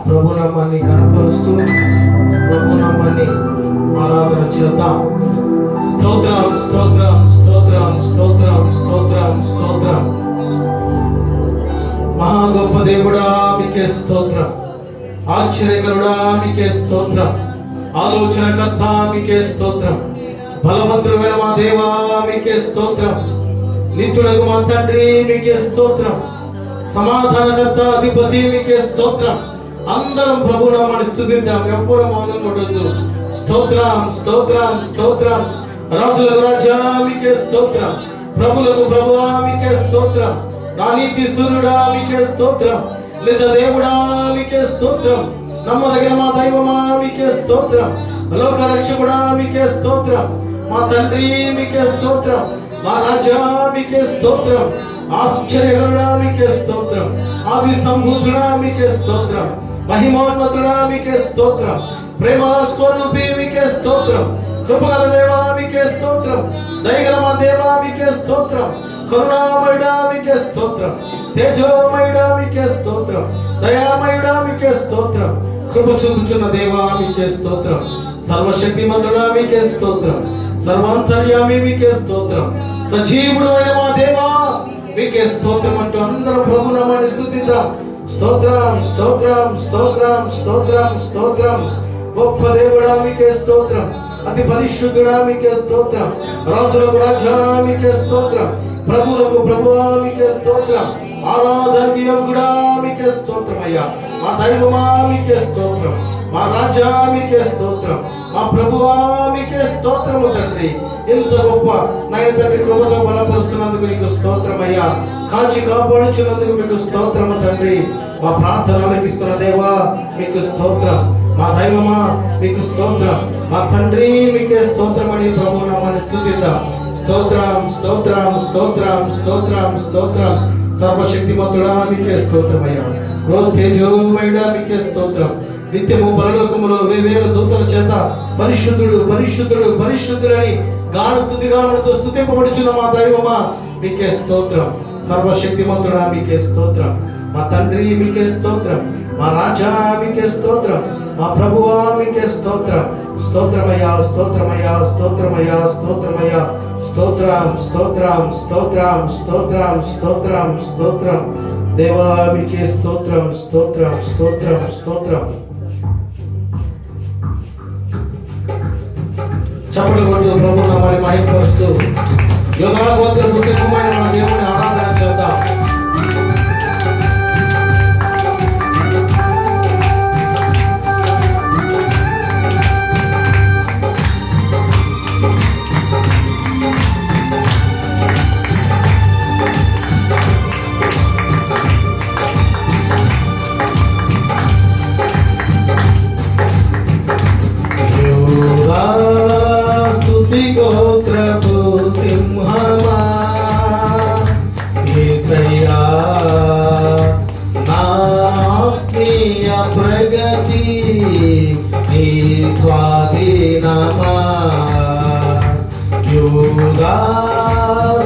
ప్రభునామాన్ని కనపరుస్తూ ప్రభునామాన్ని ఆరాధన చేద్దాం. స్తోత్రం స్తోత్రం స్తోత్రం స్తోత్రం స్తోత్రం స్తోత్రం. మహా గొప్ప దేవుడా మీకే స్తోత్రం. ఆశ్చర్యకరుడా మీకే స్తోత్రం. ఆలోచనకర్త మీకే స్తోత్రం. బలవంతుడైన మా దేవా మీకే స్తోత్రం. నిత్యుడగు మా తండ్రి మీకే స్తోత్రం. సమాధానకర్త అధిపతి మీకే స్తోత్రం. అందరం ప్రభునామాన్ని స్తుతిద్దాం. ఎవ్వరూ మౌనంగా ఉండొద్దు. స్తోత్రం స్తోత్రం స్తోత్రం. రాజులకు రాజా మీకే స్తోత్రం. ప్రభులకు ప్రభువా మీకే స్తోత్రం. నా నీతి సూర్యుడా మీకే స్తోత్రం. నిజ దేవుడా మీకే స్తోత్రం. నమ్మదగిన మా దైవమా మీకే స్తోత్రం. లోక రక్షకుడా మీకే స్తోత్రం. మా తండ్రి మీకే స్తోత్రం. మా రాజా మీకే స్తోత్రం. ఆశ్చర్యకరుడా మీకే స్తోత్రం. ఆది సంభూతుడా మీకే స్తోత్రం. మహిమోన్నతుడా మీకే స్తోత్రం. ప్రేమ స్వరూపి మీకే స్తోత్రం. కృపగల దేవా మీకే స్తోత్రం. దయగల మా దేవా మీకే స్తోత్రం. కరుణామయుడా మీకే స్తోత్రం. తేజోమయుడా మీకే స్తోత్రం. దయామయుడా మీకే స్తోత్రం. కృప చూపుచున్న దేవా మీకే స్తోత్రం. సర్వశక్తిమంతుడా మీకే స్తోత్రం. సర్వాంతర్యామి మీకే స్తోత్రం. సజీవుడు అయిన మా దేవా మీకే స్తోత్రం అంటూ అందరం ప్రభునామాన్ని స్తుతిద్దాం. స్తోత్రం స్తోత్రం స్తోత్రం స్తోత్రం స్తోత్రం. గొప్ప దేవుడా మీకే స్తోత్రం. అతి పరిశుద్ధుడా మీకే స్తోత్రం. రాజులకు రాజా మీకే స్తోత్రం. ప్రభువులకు ప్రభువా మీకే స్తోత్రం. ఆరాధనకి యోగ్యుడా మీకే స్తోత్రం. అయ్యా మా దైవమా మీకే స్తోత్రం. మా రాజా మీకే స్తోత్రం. మా ప్రభువా మీకే స్తోత్రము తండ్రి. ఇంత గొప్ప నాయన తండ్రి కృపతో బలపరుస్తున్నందుకు నీకు స్తోత్రం అయ్యా. కాచి కాపాడుచున్నందుకు మీకు స్తోత్రము తండ్రి. మా ప్రార్థనలకు ఇస్తున్న దేవా మీకు స్తోత్రం. మా దైవమా మీకు స్తోత్రం. మా తండ్రి మీకే స్తోత్రం అని ప్రభు నామాన్ని స్తుతిద్దాం. స్తోత్రం స్తోత్రం స్తోత్రం స్తోత్రం స్తోత్రం. సర్వశక్తిమంతుడా మీకే స్తోత్రం అయ్యా. తేజోమయుడా మీకే స్తోత్రం. నిత్యము పరలోకములో వేవేల దూతల చేత పరిశుద్ధుడు పరిశుద్ధుడు పరిశుద్ధుడని గాన స్తుతిగానములతో స్తుతింపబడుచున్న మా దైవమా మీకే స్తోత్రం. సర్వశక్తిమంతుడా మీకే స్తోత్రం. మా తండ్రి మీకే స్తోత్రం. మా రాజా మీకే స్తోత్రం. మా ప్రభువా మీకే స్తోత్రం. స్తోత్రమయ్యా స్తోత్రమయ్యా స్తోత్రమయ్యా స్తోత్రమయ్యా. స్తోత్రం స్తోత్రం స్తోత్రం స్తోత్రం స్తోత్రం స్తోత్రం. దేవా మీకే స్తోత్రం స్తోత్రం స్తోత్రం స్తోత్రం. చప్పట్లు కొడుతూ ప్రభు నామాన్ని మహిమపరుస్తూ యోధా గోత్రపు సింహమైన మన దేవుని ఆరాధన చేద్దాం. గోత్రపు సింహమా యేసయ్యా నా ఆత్మీయ ప్రగతి నీ స్వాధీనమా. యూదా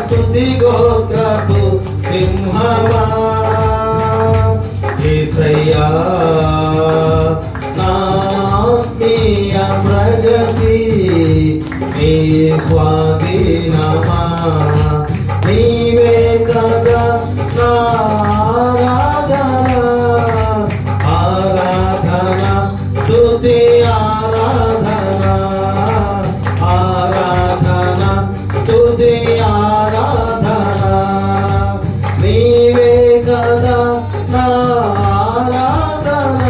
స్తుతి గోత్రపు సింహమా యేసయ్యా నా ఆత్మీయ ప్రగతి నీ స్వాధీనమా. నీవే కదా నా ఆరాధన ఆరాధన స్తుతి ఆరాధన ఆరాధన స్తుతి ఆరాధన. నీవే కదా నా ఆరాధన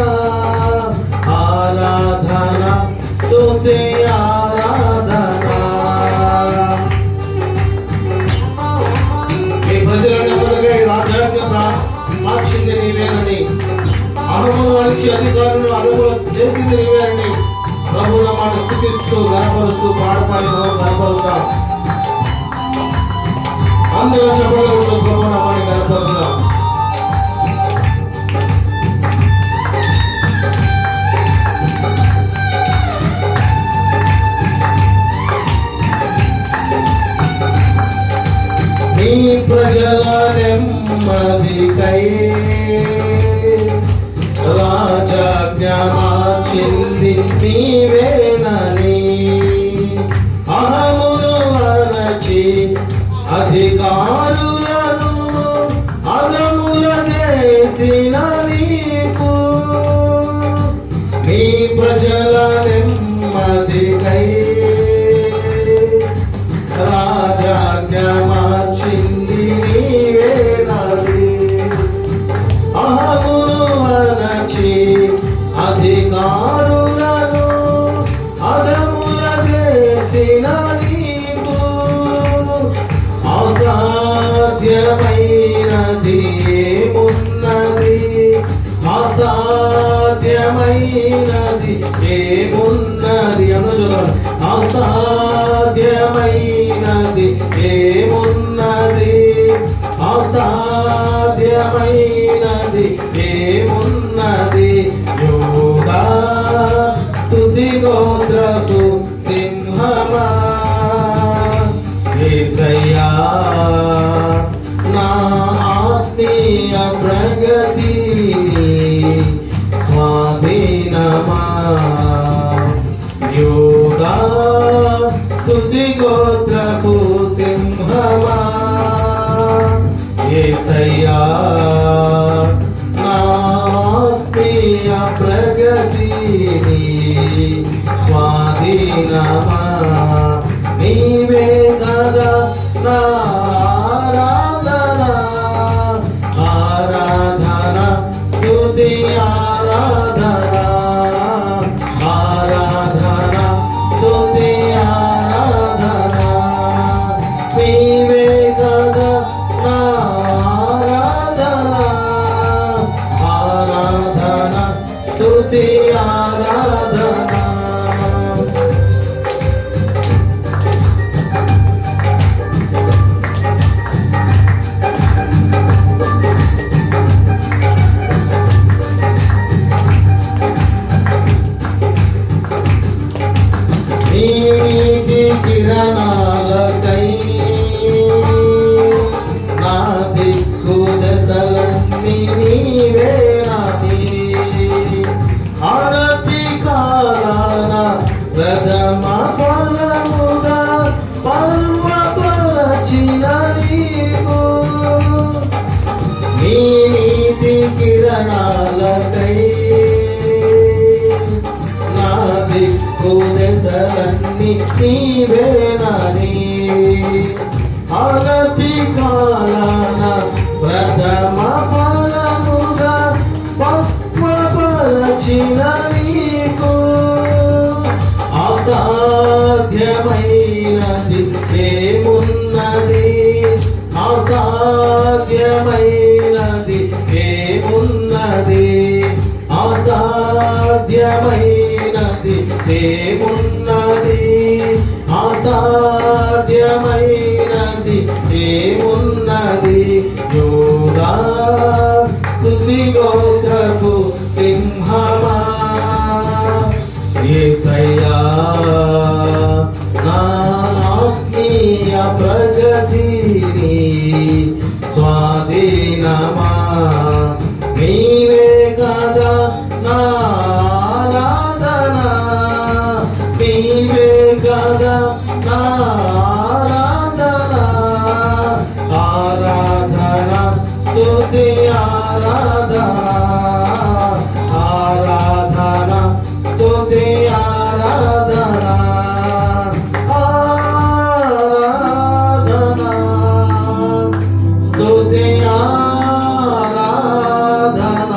ఆరాధన స్తుతి మార్చింది నీవేనని అనుభవానికి అధికారులు అనుభవం చేసింది నీవేనని ప్రభువుల మాట స్థుతిస్తూ గనపరుస్తూ పాడపాడి గనపరుస్తాం. అందరూ చెప్పడంలో ప్రభువుల మాట గనపరుస్తాం. నీ ప్రజల నెమ్మదికై రాజా నీవేనని అహమును అణచి అధికారులను అదముల చేసిన నీకు నీ ప్రజల నెమ్మదికై రాజాజ్ఞ మార్చింది నీవేనని అహమును అణచి అధికారులను అదముల చేసిన నీకు అసాధ్యమైనది ఏమున్నది అసాధ్యమైనది ఏమున్నది అనుజులు అసాధ్యమైనది ఏమున్నది అసాధ్యమైనది ఏమున్నది యోగా స్తుతి గోత్రపు సింహమా యేసయ్యా నా ఆత్మీయ ప్రగతి స్వాధీనమా యోగా స్తుతి గోత్రపు సింహమా యేసయ్యా నా ఆత్మీయ ప్రగతి స్వాధీనమా నీవే కదా నా ఆరాధన ఆరాధన స్తుతి ఆరాధన ఆరాధన స్తుతి ఆరాధన నీవే కదా నా ఆరాధన ఆరాధన స్తుతి ఆరాధన నీతి కిరణాలకై నా దిక్కు దశలన్నీ నీవేనని అనతి కాలాన ప్రథమ ఫలముగా పర్వపరచిన నీకు నీ నీతి కిరణాలకై నా దిక్కు దశలన్నీ నీవేనని అనతి కాలాన ప్రథమ ఫలముగా పక్వపరచిన నీకు అసాధ్యమైనది ఏమున్నది అసాధ్యమైనది ఏమున్నది అసాధ్యమైనది ఏమున్నది అసాధ్యమైనది ఏమున్నది యోగా స్తుతి గోత్రపు సింహమా యేసయ్యా నా ఆత్మీయ ప్రగతిని స్వాధీనమా నీవే కదా నా ఆరాధన నీవే కదా నా ఆరాధన ఆరాధన స్తుతి ఆరాధన ఆరాధన స్తుతి ఆరాధన ఆరాధన స్తుతి ఆరాధన ఆరాధన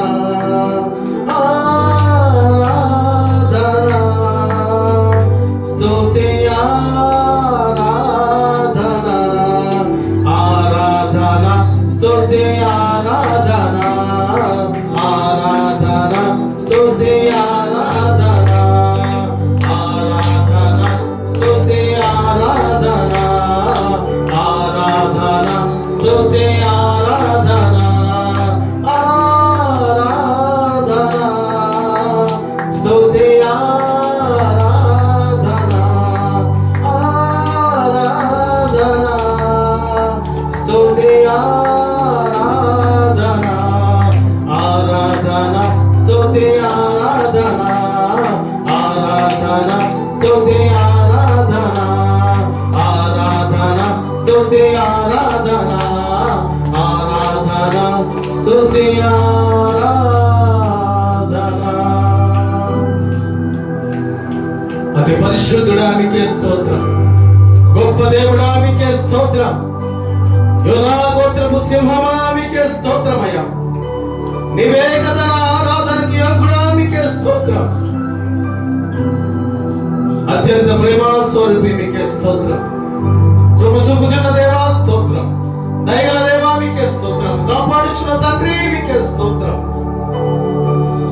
స్తుతి ఆరాధన, ఆరాధన స్తుతి ఆరాధన. అతి పరిశుద్ధుడా మీకే స్తోత్రం, గొప్ప దేవుడా మీకే స్తోత్రం, యోధా గోత్రపు సింహమా మీకే స్తోత్రమయ్యా. నీవే కదా నా ఆరాధనకి యోగ్యుడా మీకే స్తోత్రం. అత్యంత ప్రేమ స్వరూపి మీకే స్తోత్రం. కృప చూపుచున్న దేవా స్తోత్రం, దయగల దేవా మీకే స్తోత్రం, కాపాడుచున్న తండ్రి మీకే స్తోత్రం.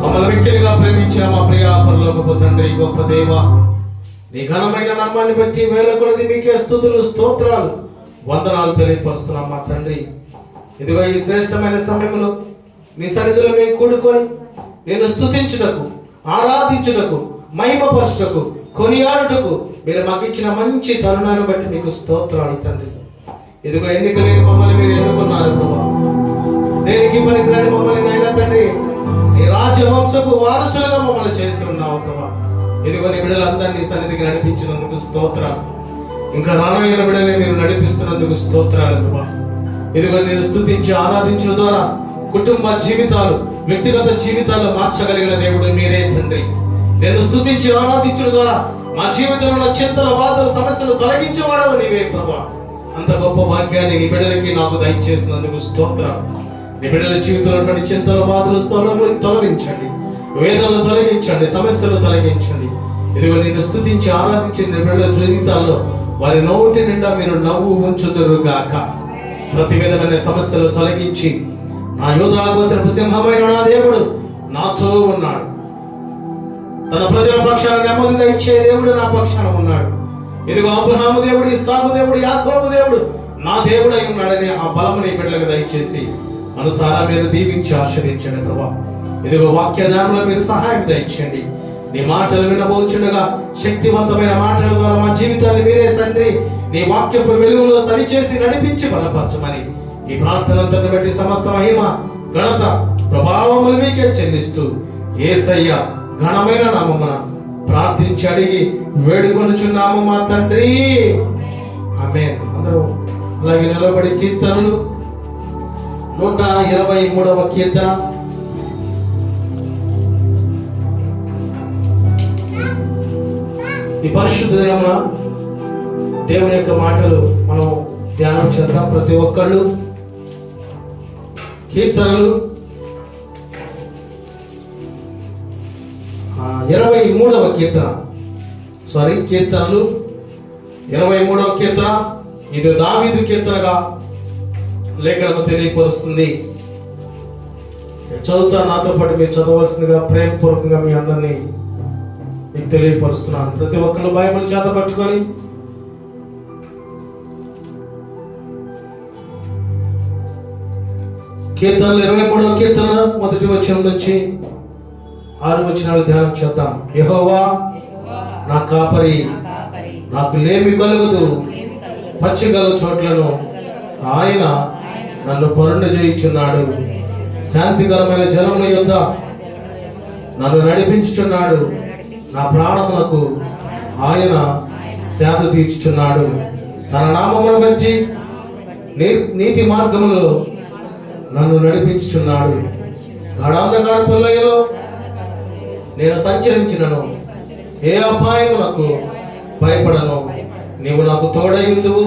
మమ్మల్ని మిక్కిలిగా ప్రేమించిన మా ప్రియ పరలోకపు తండ్రి, గొప్ప దేవా, నీ ఘనమైన నామాన్ని బట్టి వేల కొలది మీకే స్తుతులు స్తోత్రాలు వందనాలు తెలియపరుస్తున్నాం మా తండ్రి. ఇదిగో ఈ శ్రేష్టమైన సమయంలో నీ సన్నిధిలో మేము కూడుకొని నేను స్తుతించుటకు, ఆరాధించుటకు, మహిమపరచుటకు, కొనియాడుటకు మీరు మాకు ఇచ్చిన మంచి తరుణాన్ని బట్టి మీకు స్తోత్రాలు తండ్రి. ఇదిగో ఎన్నిక లేని మమ్మల్ని మీరు ఎన్నుకున్నారు ప్రభా. దేనికి పనికిరాని మమ్మల్ని నైనా తండ్రి నీ రాజవంశపు వారసులుగా మమ్మల్ని చేసి ఉన్నావు ప్రభా. ఇదిగో నీ బిడ్డలందరినీ సన్నిధికి నడిపించినందుకు స్తోత్రాలు. ఇంకా రానయ్యన బిడ్డని మీరు నడిపిస్తున్నందుకు స్తోత్రాలు ప్రభా. ఇదిగో నేను స్తుతించి ఆరాధించడం ద్వారా కుటుంబ జీవితాలు, వ్యక్తిగత జీవితాలు మార్చగలిగిన దేవుడు మీరే తండ్రి. నేను స్తుతించి ఆరాధించడం ద్వారా మా జీవితంలో ఉన్న చింతలు, బాధలు, సమస్యలు తొలగించేవాడవు నీవే ప్రభా. అంత గొప్ప భాగ్యాన్ని నీ బిడ్డలకి నాకు దయచేసినందుకు స్తోత్రం. నీ బిడ్డల జీవితంలో చింతలు, బాధలు తొలగించండి, వేదనలు తొలగించండి, సమస్యలు తొలగించండి. ఇదిగో నిన్ను స్తుతించి ఆరాధించిన నీ బిడ్డల జీవితాల్లో వారి నోటి నిండా మీరు నవ్వు ఉంచుదురుగాక. ప్రతి విధమైన సమస్యలు తొలగించి నా యోధా గోత్రపు సింహమైన నా దేవుడు నాతో ఉన్నాడు. తన ప్రజల పక్షాన నెమ్మది దయచే దేవుడు నా పక్షాన ఉన్నాడు. ఇదిగో అబ్రహాము దేవుడు, ఇస్సాకు దేవుడు, యాకోబు దేవుడు నా దేవుడు అయి ఉన్నాడని ఆ బలము నీ బిడ్డలకు దయచేసి అనుసారా మీరు దీవించి ఆశ్రయించండి ప్రభా. ఇదిగో వాక్య ధ్యానంలో మీరు సహాయం దయచేయండి. నీ మాటలు వినబోచుండగా శక్తివంతమైన మాటల ద్వారా మా జీవితాన్ని మీరే తండ్రి నీ వాక్యపు వెలుగులో సరిచేసి నడిపించి బలపరచమని ఈ ప్రార్థనంతను బట్టి సమస్త మహిమ, ఘనత, ప్రభావములు మీకే చెల్లిస్తూ యేసయ్య ఘనమైన నామమున ప్రార్థించి అడిగి వేడుకొనుచున్నాము మా తండ్రి, ఆమేన్. అందరూ అలాగే నిలబడి కీర్తనలు 123వ కీర్తన. ఈ పరిశుద్ధ దినమున దేవుని యొక్క మాటలు మనం ధ్యానం చేద్దాం. ప్రతి ఒక్కళ్ళు కీర్తనలు 23వ కీర్తన, కీర్తనలు 23వ కీర్తన. ఇది దావీదు కీర్తనగా లేఖనము తెలియపరుస్తుంది. చదువుతా, నాతో పాటు మీరు చదవలసిందిగా ప్రేమపూర్వకంగా మీ అందరినీ మీకు తెలియపరుస్తున్నాను. ప్రతి ఒక్కరు బైబిల్ చేత పట్టుకొని కీర్తనలు 23వ కీర్తన మొదటి వచనం నుంచి 6 వచనాలు ధ్యానం చేద్దాం. యెహోవా నా కాపరి, నాకు లేమి కలుగదు, పచ్చిగల చోట్లను ఆయన నన్ను పరుండ చేయించున్నాడు, శాంతికరమైన జలముల యొద్ద నన్ను నడిపించుచున్నాడు, నా ప్రాణమునకు ఆయన సేద తీర్చుచున్నాడు, తన నామమును బట్టి నీతి మార్గములో నన్ను నడిపించుచున్నాడు. గాఢాంధకారపు లోయలో నేను సంచరించినను ఏ అపాయములకు భయపడను. నీవు నాకు తోడైందువు,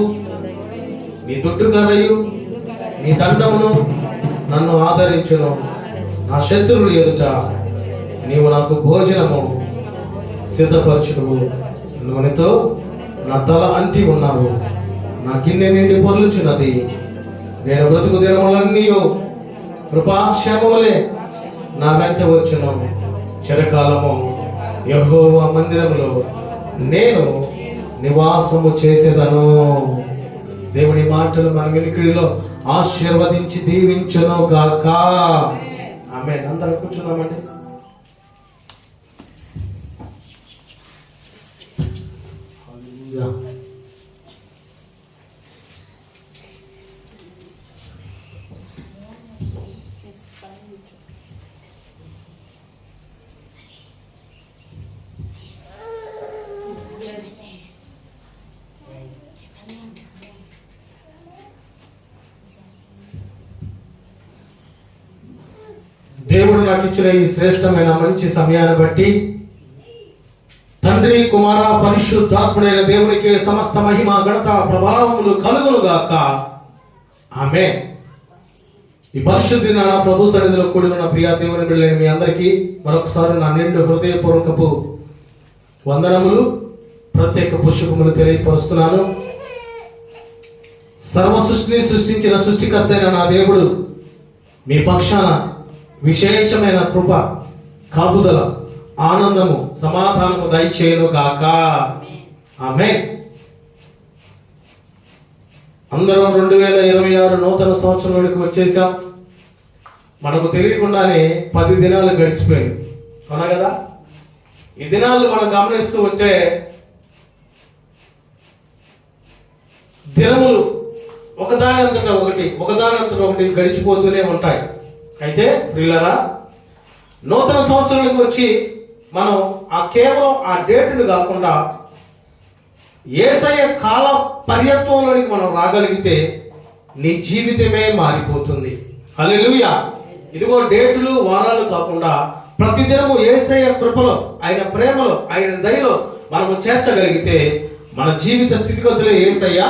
నీ దుడ్డు కర్రయు నీ దండమును నన్ను ఆదరించును. నా శత్రువులు ఎదుట నీవు నాకు భోజనము సిద్ధపరచును. నూనెతో నా తల అంటి ఉన్నావు, నా గిన్నె నిండి పొర్లుచున్నది. నేను బ్రతుకు దినములన్నీ కృపాక్షేమములే నా వెంట వచ్చును. చిరకాలము యెహోవా మందిరములో నేను నివాసము చేసేదను. దేవుని మాటలు మన వినికిడిలో ఆశీర్వదించి దీవించును గాక. ఆమేన్. అందరం కూర్చున్నామండి. నాకు ఇచ్చిన ఈ శ్రేష్టమైన మంచి సమయాన్ని బట్టి తండ్రి, కుమార, పరిశుద్ధాత్ముడైన దేవునికి సమస్త మహిమ, ఘనత, ప్రభావములు కలుగును గాక. ఆమేన్. ఈ పరిశుద్ధి నా ప్రభు సన్నిధిలో కూడి ఉన్న ప్రియా దేవుని బిడ్డలైన మీ అందరికీ మరొకసారి నా నిండు హృదయపూర్వకపు వందనములు, ప్రత్యేక పుష్పములు తెలియపరుస్తున్నాను. సర్వ సృష్టిని సృష్టించిన సృష్టికర్త అయిన నా దేవుడు మీ పక్షాన విశేషమైన కృప, కాపుదల, ఆనందము, సమాధానము దయచేయును గాక. ఆమేన్. అందరం 2026 నూతన సంవత్సరంలోకి వచ్చేసాం. మనకు తెలియకుండానే 10 దినాలు గడిచిపోయాయి, అవునా కదా? ఈ దినాలు మనం గమనిస్తూ వచ్చే దినములు ఒకదానంతట ఒకటి గడిచిపోతూనే ఉంటాయి. అయితే ప్రియులారా, నూతన సంవత్సరానికి వచ్చి మనం కేవలం ఆ డేటును కాకుండా యేసయ్య కాల పర్యత్వంలోనికి మనం రాగలిగితే నీ జీవితమే మారిపోతుంది. హల్లెలూయా. ఇదిగో డేటులు, వారాలు కాకుండా ప్రతిదినము యేసయ్య కృపలో, ఆయన ప్రేమలో, ఆయన దయలో మనము చేర్చగలిగితే మన జీవిత స్థితిగతులు యేసయ్య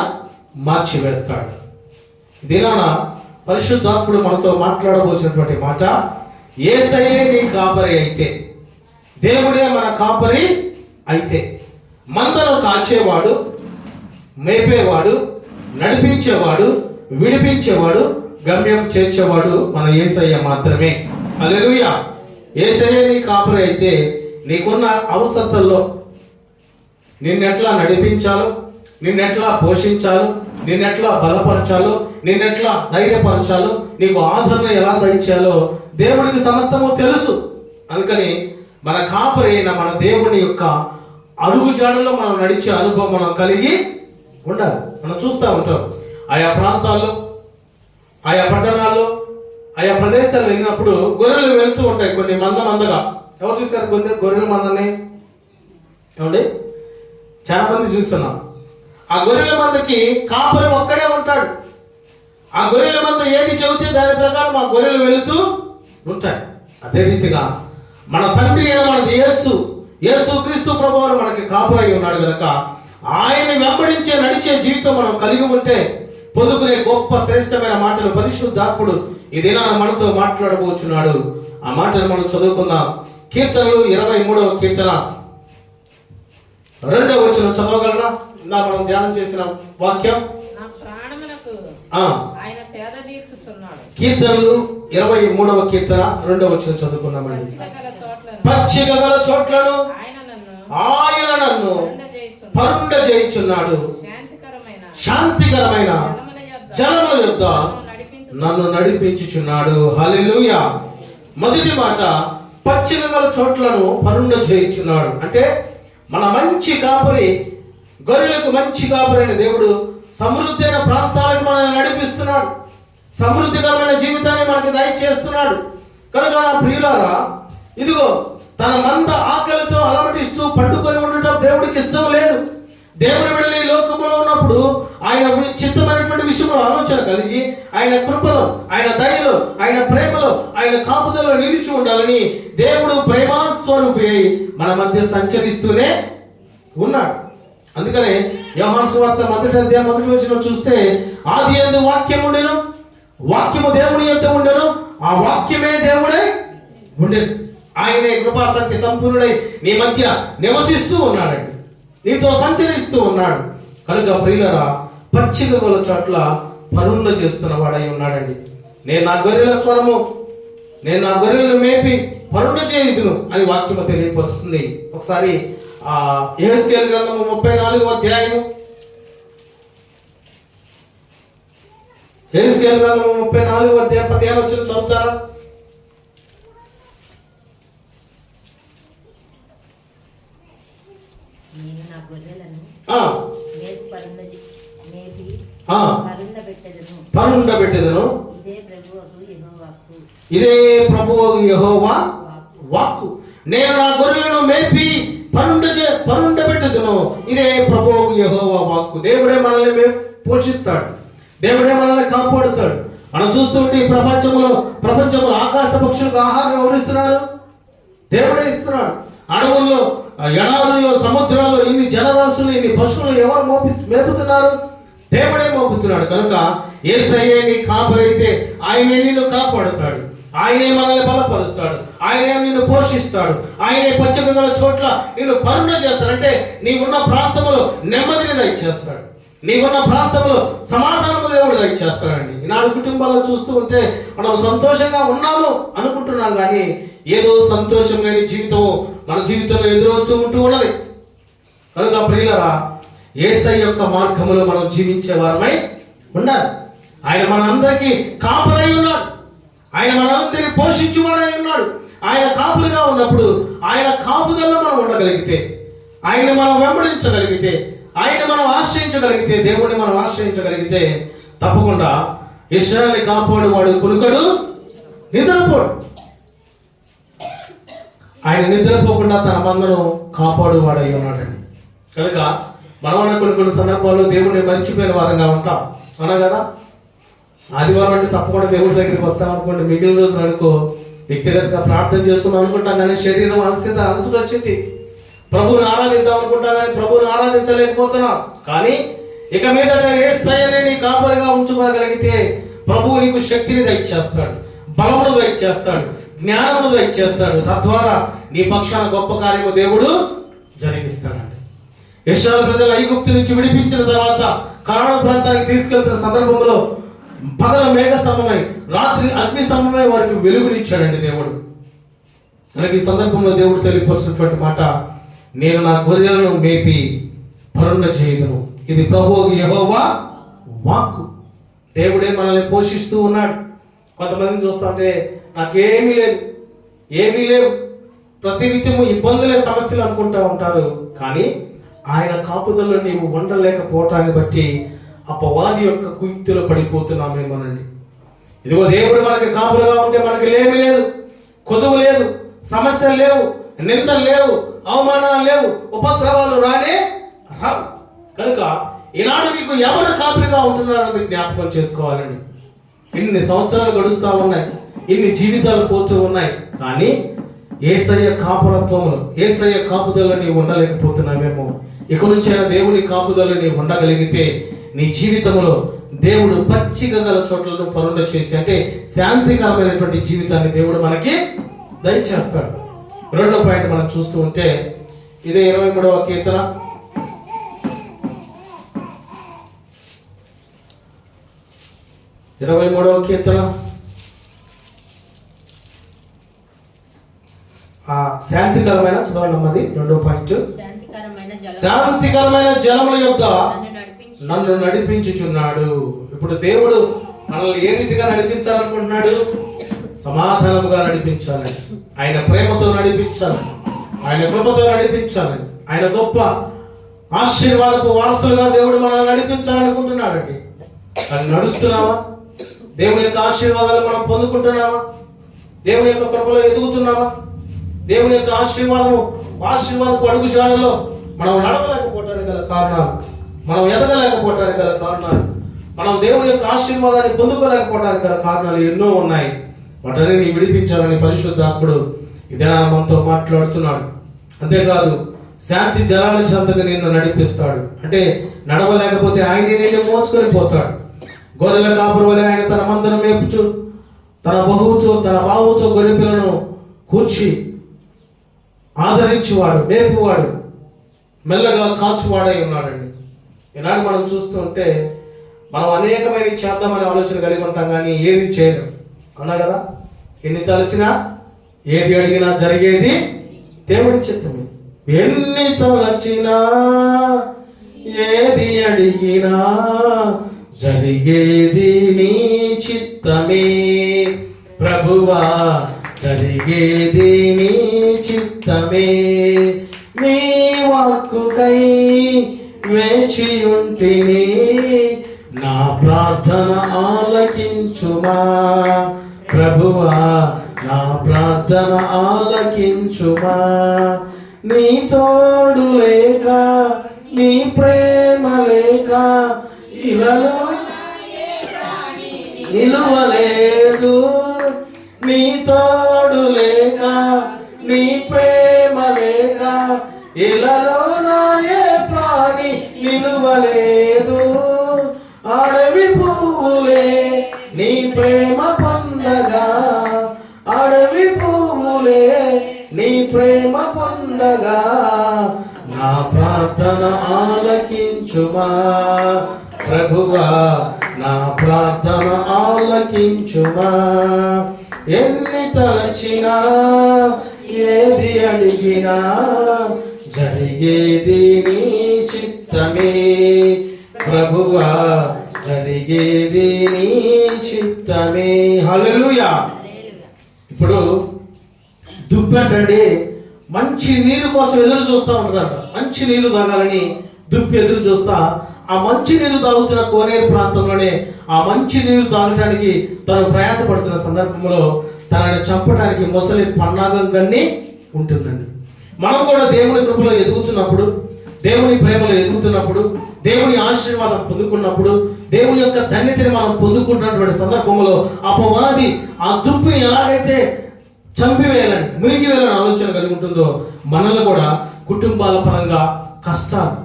మార్చివేస్తాడు. దినాన పరిశుద్ధాత్ముడు మనతో మాట్లాడబోచినటువంటి మాట, యేసయ్యే నీ కాపరి అయితే, దేవుడే మన కాపరి అయితే, మందను కాల్చేవాడు, మేపేవాడు, నడిపించేవాడు, విడిపించేవాడు, గమ్యం చేర్చేవాడు మన యేసయ్య మాత్రమే. హల్లెలూయా. యేసయ్య నీ కాపరి అయితే నీకున్న అవసరతల్లో నిన్నెట్లా నడిపించాలో, నిన్నెట్లా పోషించాలో, నిన్నెట్లా బలపరచాలో, నిన్నెట్లా ధైర్యపరచాలో, నీకు ఆదరణ ఎలా దయచేయాలో దేవుడికి సమస్తము తెలుసు. అందుకని మన కాపరి అయిన మన దేవుని యొక్క అడుగు జాడలో మనం నడిచే అనుభవం మనం కలిగి ఉండాలి. మనం చూస్తూ ఉంటాం ఆయా ప్రాంతాల్లో, ఆయా పట్టణాల్లో, ఆయా ప్రదేశాలు వెళ్ళినప్పుడు గొర్రెలు వెళ్తూ ఉంటాయి కొన్ని మందగా. ఎవరు చూశారు గొర్రెల మందని? ఏమండి, చాలా మంది చూస్తున్నాం. ఆ గొర్రెల మందకి కాపరి ఒక్కడే ఉంటాడు. ఆ గొర్రెల మంద ఏది చెబితే దాని ప్రకారం ఆ గొర్రెలు వెళుతూ ఉంటాయి. అదే రీతిగా మన తండ్రి అయిన మనది యేసు క్రీస్తు ప్రభువారు మనకి కాపురై ఉన్నాడు కనుక ఆయన్ని వెంబడించే నడిచే జీవితం మనం కలిగి ఉంటే పొందుకునే గొప్ప శ్రేష్టమైన మాటలు పరిశుద్ధాత్ముడు ఈ దినాన మనతో మాట్లాడబోచున్నాడు. ఆ మాటలు మనం చదువుకుందాం. కీర్తనలు 23వ కీర్తన 2వ వచనం చదవగలరా? ఇలా మనం ధ్యానం చేసిన వాక్యం. కీర్తనలు 23వ కీర్తన 2వ వచనం చదువుకుందామండి. పచ్చిక గల చోట్లను ఆయన నన్ను పరుండ చేయుచున్నాడు, శాంతికరమైన జలముల యొద్ద నన్ను నడిపించుచున్నాడు. హల్లెలూయా. మొదటి మాట, పచ్చిక గల చోట్లను పరుండ చేయుచున్నాడు అంటే మన మంచి కాపరి, గొర్రెలకు మంచి కాపరి అయిన దేవుడు సమృద్ధి అయిన ప్రాంతాలకు మనల్ని నడిపిస్తున్నాడు, సమృద్ధికరమైన జీవితాన్ని మనకి దయచేస్తున్నాడు. కనుక నా ప్రియులారా, ఇదిగో తన మంద ఆకలితో అలమటిస్తూ పండుకొని ఉండటం దేవుడికి ఇష్టం లేదు. దేవుని బిడ్డలు ఈ లోకంలో ఉన్నప్పుడు ఆయన చిత్తమైనటువంటి విషయంలో ఆలోచన కలిగి ఆయన కృపలో, ఆయన దయలో, ఆయన ప్రేమలో, ఆయన కాపుదలలో నిలిచి ఉండాలని దేవుడు ప్రేమాస్వరూపి అయి మన మధ్య సంచరిస్తూనే ఉన్నాడు. అందుకనే యోహాను సువార్త 1వ అధ్యాయం 1వ వచనం చూస్తే, ఆది యందు వాక్యం ఉండెను, వాక్యము దేవుని యొద్ద ఉండెను, ఆ వాక్యమే దేవుడే ఉండెను. ఆయనే కృపా సత్య సంపూర్ణుడై నీ మధ్య నివసిస్తూ ఉన్నాడండి, నీతో సంచరిస్తూ ఉన్నాడు. కనుక ప్రియులరా, పచ్చిక గల చోట్ల పరుండ చేస్తున్న వాడై ఉన్నాడండి. నేను నా గొర్రెల స్వరము, నేను నా గొర్రెలను మేపి పరుండ చేయుదును అని వాక్యము తెలియపరుస్తుంది. ఒకసారి యెహెజ్కేలు గ్రంథము 34వ అధ్యాయము, యెహెజ్కేలు గ్రంథము 34వ అధ్యాయం 15వ వచనం చదువుతారా? పరుండ పెట్టెదను, ఇదే ప్రభువు యెహోవా వాక్కు. నేను నా గొర్రెలను మేపి పరుండ పెట్టెదను, ఇదే ప్రభువు యెహోవా వాక్కు. దేవుడే మనల్ని పోషిస్తాడు, దేవుడే మనల్ని కాపాడుతాడు. మనం చూస్తుంటే ఈ ప్రపంచంలో ప్రపంచంలో ఆకాశ పక్షులకు ఆహారం ఎవరిస్తున్నారు? దేవుడే ఇస్తున్నాడు. అడవుల్లో, ఎడారుల్లో, సముద్రాల్లో ఇన్ని జలరాశులు, ఇన్ని పశువులు ఎవరు మేపుతున్నారు? దేవుడే మోపుతున్నాడు. కనుక యేసయ్యే నీ కాపరైతే ఆయనే నిన్ను కాపాడుతాడు, ఆయనే మనల్ని బలపరుస్తాడు, ఆయనే నిన్ను పోషిస్తాడు, ఆయనే పచ్చిక గల చోట్ల నిన్ను పరుణ చేస్తాడు. అంటే నీవున్న ప్రాంతంలో నెమ్మదిని దయచేస్తాడు, నీవున్న ప్రాంతంలో సమాధానము దేవుడు దయచేస్తాడండి. ఈనాడు కుటుంబాల్లో చూస్తూ ఉంటే మనం సంతోషంగా ఉన్నాము అనుకుంటున్నాం, కానీ ఏదో సంతోషం లేని జీవితం మన జీవితంలో ఎదురవుతూ ఉంటూ ఉన్నది. కనుక ప్రియులరా, యేసయ్య యొక్క మార్గములో మనం జీవించే వారమై ఉండాలి. ఆయన మనందరికీ కాపరై ఉన్నాడు, ఆయన మనందరినీ పోషించువాడై ఉన్నాడు. ఆయన కాపులుగా ఉన్నప్పుడు ఆయన కాపుదల్లో మనం ఉండగలిగితే, ఆయన్ని మనం వెంబడించగలిగితే, ఆయన్ని మనం ఆశ్రయించగలిగితే, దేవుణ్ణి మనం ఆశ్రయించగలిగితే తప్పకుండా ఇశ్రాయేలుని కాపాడువాడు కునుకడు, నిద్రపోడు. ఆయన నిద్రపోకుండా తన మందను కాపాడువాడై ఉన్నాడండి. కనుక మనం కొన్ని సందర్భాల్లో దేవుడిని మర్చిపోయిన వారంగా ఉంటాం, అవునా కదా? ఆదివారం అంటే తప్పకుండా దేవుడి దగ్గరికి వస్తాం అనుకోండి, మిగిలిన రోజులు అనుకో వ్యక్తిగతంగా ప్రార్థన చేసుకుందాం అనుకుంటాం, కానీ శరీరం అలసట వచ్చింది. ప్రభువుని ఆరాధిద్దాం అనుకుంటాం, కానీ ప్రభువుని ఆరాధించలేకపోతున్నాం. కానీ ఇక మీద యేసయ్యనే నీ కాపరిగా ఉంచుకోగలిగితే ప్రభువు నీకు శక్తిని దయచేస్తాడు, బలమును దయచేస్తాడు, జ్ఞానమును దయచేస్తాడు. తద్వారా నీ పక్షాన గొప్ప కార్యము దేవుడు జరిగిస్తాడండి. ఇశ్రాయేలు ప్రజలు ఐగుప్తు నుంచి విడిపించిన తర్వాత కనాను ప్రాంతానికి తీసుకెళ్తున్న సందర్భంలో పగల మేఘస్తంభమై, రాత్రి అగ్నిస్తంభమై వారికి వెలుగునిచ్చాడండి దేవుడు. మనకి ఈ సందర్భంలో దేవుడు తెలియపరుస్తున్నటువంటి మాట, నేను నా గొర్రెలను మేపి పరుణ చేయుదును. ఇది ప్రభువు యెహోవా వాక్కు. దేవుడే మనల్ని పోషిస్తూ ఉన్నాడు. కొంతమందిని చూస్తుంటే నాకేమీ లేదు, ఏమీ లేవు, ప్రతినిత్యము ఇబ్బందులే, సమస్యలు అనుకుంటూ ఉంటారు. కానీ ఆయన కాపుదల్లో నీవు ఉండలేకపోవటాన్ని బట్టి అపవాది యొక్క కుయుక్తిలో పడిపోతున్నామేమోనండి. ఇదిగో దేవుడు మనకి కాపులుగా ఉంటే మనకి లేమి లేదు, కొదువు లేదు, సమస్యలు లేవు, నిందలు లేవు, అవమానాలు లేవు, ఉపద్రవాలు రానే రావు. కనుక ఈనాడు నీకు ఎవరు కాపులుగా ఉంటున్నారన్నది జ్ఞాపకం చేసుకోవాలండి. ఇన్ని సంవత్సరాలు గడుస్తూ ఉన్నాయి, ఇన్ని జీవితాలు పోతూ ఉన్నాయి, కానీ యేసయ్య కాపురత్వంలో, యేసయ్య కాపుదలలో నీవు ఉండలేకపోతున్నావేమో. ఇక నుంచైనా దేవుని కాపుదలలో నీవు ఉండగలిగితే నీ జీవితంలో దేవుడు పచ్చిక గల చోట్లను పరుండ చేసి, అంటే శాంతికరమైనటువంటి జీవితాన్ని దేవుడు మనకి దయచేస్తాడు. రెండో పాయింట్ మనం చూస్తూ ఉంటే ఇదే 23వ కీర్తన 23వ కీర్తన శాంతికరమైన, చదవనమ్మది రెండో పాయింట్, శాంతికరమైన జలముల యొక్క నన్ను నడిపించుచున్నాడు. ఇప్పుడు దేవుడు మనల్ని ఏ రీతిగా నడిపించాలనుకుంటున్నాడు? సమాధానముగా నడిపించాలని, ఆయన ప్రేమతో నడిపించాలని, ఆయన కృపతో నడిపించాలని, ఆయన గొప్ప ఆశీర్వాదపు వారసులుగా దేవుడు మనల్ని నడిపించాలనుకుంటున్నాడండి. కానీ నడుస్తున్నావా? దేవుని యొక్క ఆశీర్వాదాలు మనం పొందుకుంటున్నావా? దేవుని యొక్క కృపలో ఎదుగుతున్నావా? దేవుని యొక్క ఆశీర్వాదపు అడుగుజాడలో మనం నడవలేకపోవటానికి గల కారణాలు, మనం ఎదగలేకపోవటానికి గల కారణాలు, మనం దేవుని యొక్క ఆశీర్వాదాన్ని పొందుకోలేకపోవడానికి గల కారణాలు ఎన్నో ఉన్నాయి. వాటన్ని విడిపించాలని పరిశుద్ధాత్ముడు ఇదే మనతో మాట్లాడుతున్నాడు. అంతేకాదు శాంతి జలాల చెంతగా నిన్ను నడిపిస్తాడు. అంటే నడవలేకపోతే ఆయన నిన్ను మోసుకొని పోతాడు. గొర్రెల కాపురు వలె ఆయన తన మందను మేపుచు తన బాహువుతో గొర్రె పిల్లను కూర్చి ఆదరించువాడు, మేపువాడు, మెల్లగా కాచువాడై ఉన్నాడండి. ఈనాడు మనం చూస్తూ ఉంటే మనం అనేకమైన చేద్దామనే ఆలోచన కలిగి ఉంటాం, కానీ ఏది చేయలేం, అన్నా కదా? ఎన్ని తలచినా, ఏది అడిగినా జరిగేది దేవుడి చిత్తమే. ఎన్ని తలచినా, ఏది అడిగినా జరిగేది నీ చిత్తమే ప్రభువా, జరిగేది నీ చిత్తమే. నీ వాక్కుకై వేచి ఉంటిని, నా ప్రార్థన ఆలకించుమా ప్రభువా, నా ప్రార్థన ఆలకించుమా. నీ తోడు లేక, నీ ప్రేమ లేక ఇలలో నిలువలేదు, నీ తోడు లేక, నీ ప్రేమ లేక, ఇలాలో నాయే ప్రాణి నిలువలేదు. అడవి పువ్వులే నీ ప్రేమ పొందగా, అడవి పువ్వులే నీ ప్రేమ పొందగా, నా ప్రార్థన ఆలకించుమా ప్రభువా, నా ప్రార్థన ఆలకించుమా. ఎన్ని తలచినా, ఏది అడిగినా, జరిగేది నీ చిత్తమే ప్రభువా, జరిగేది నీ చిత్తమే. హల్లెలూయా. ఇప్పుడు దుప్పి అంటే మంచి నీరు కోసం ఎదురు చూస్తూ ఉంటుందంట. మంచి నీళ్లు తాగాలని దుప్పి ఎదురు చూస్తా, ఆ మంచి నీళ్లు తాగుతున్న కోనేరు ప్రాంతంలోనే ఆ మంచి నీళ్లు తాగడానికి తను ప్రయాసపడుతున్న సందర్భంలో తనని చంపడానికి ముసలి పన్నాగం కన్నీ ఉంటుందండి. మనం కూడా దేవుని కృపలో ఎదుగుతున్నప్పుడు, దేవుని ప్రేమలో ఎదుగుతున్నప్పుడు, దేవుని ఆశీర్వాదం పొందుకున్నప్పుడు, దేవుని యొక్క ధన్యతని మనం పొందుకుంటున్నటువంటి సందర్భంలో అపవాది ఆ దుప్పిని ఎలాగైతే చంపివేయాలని, మునిగివేయాలని ఆలోచన కలిగి ఉంటుందో, మనల్ని కూడా కుటుంబాల పరంగా కష్టాలు,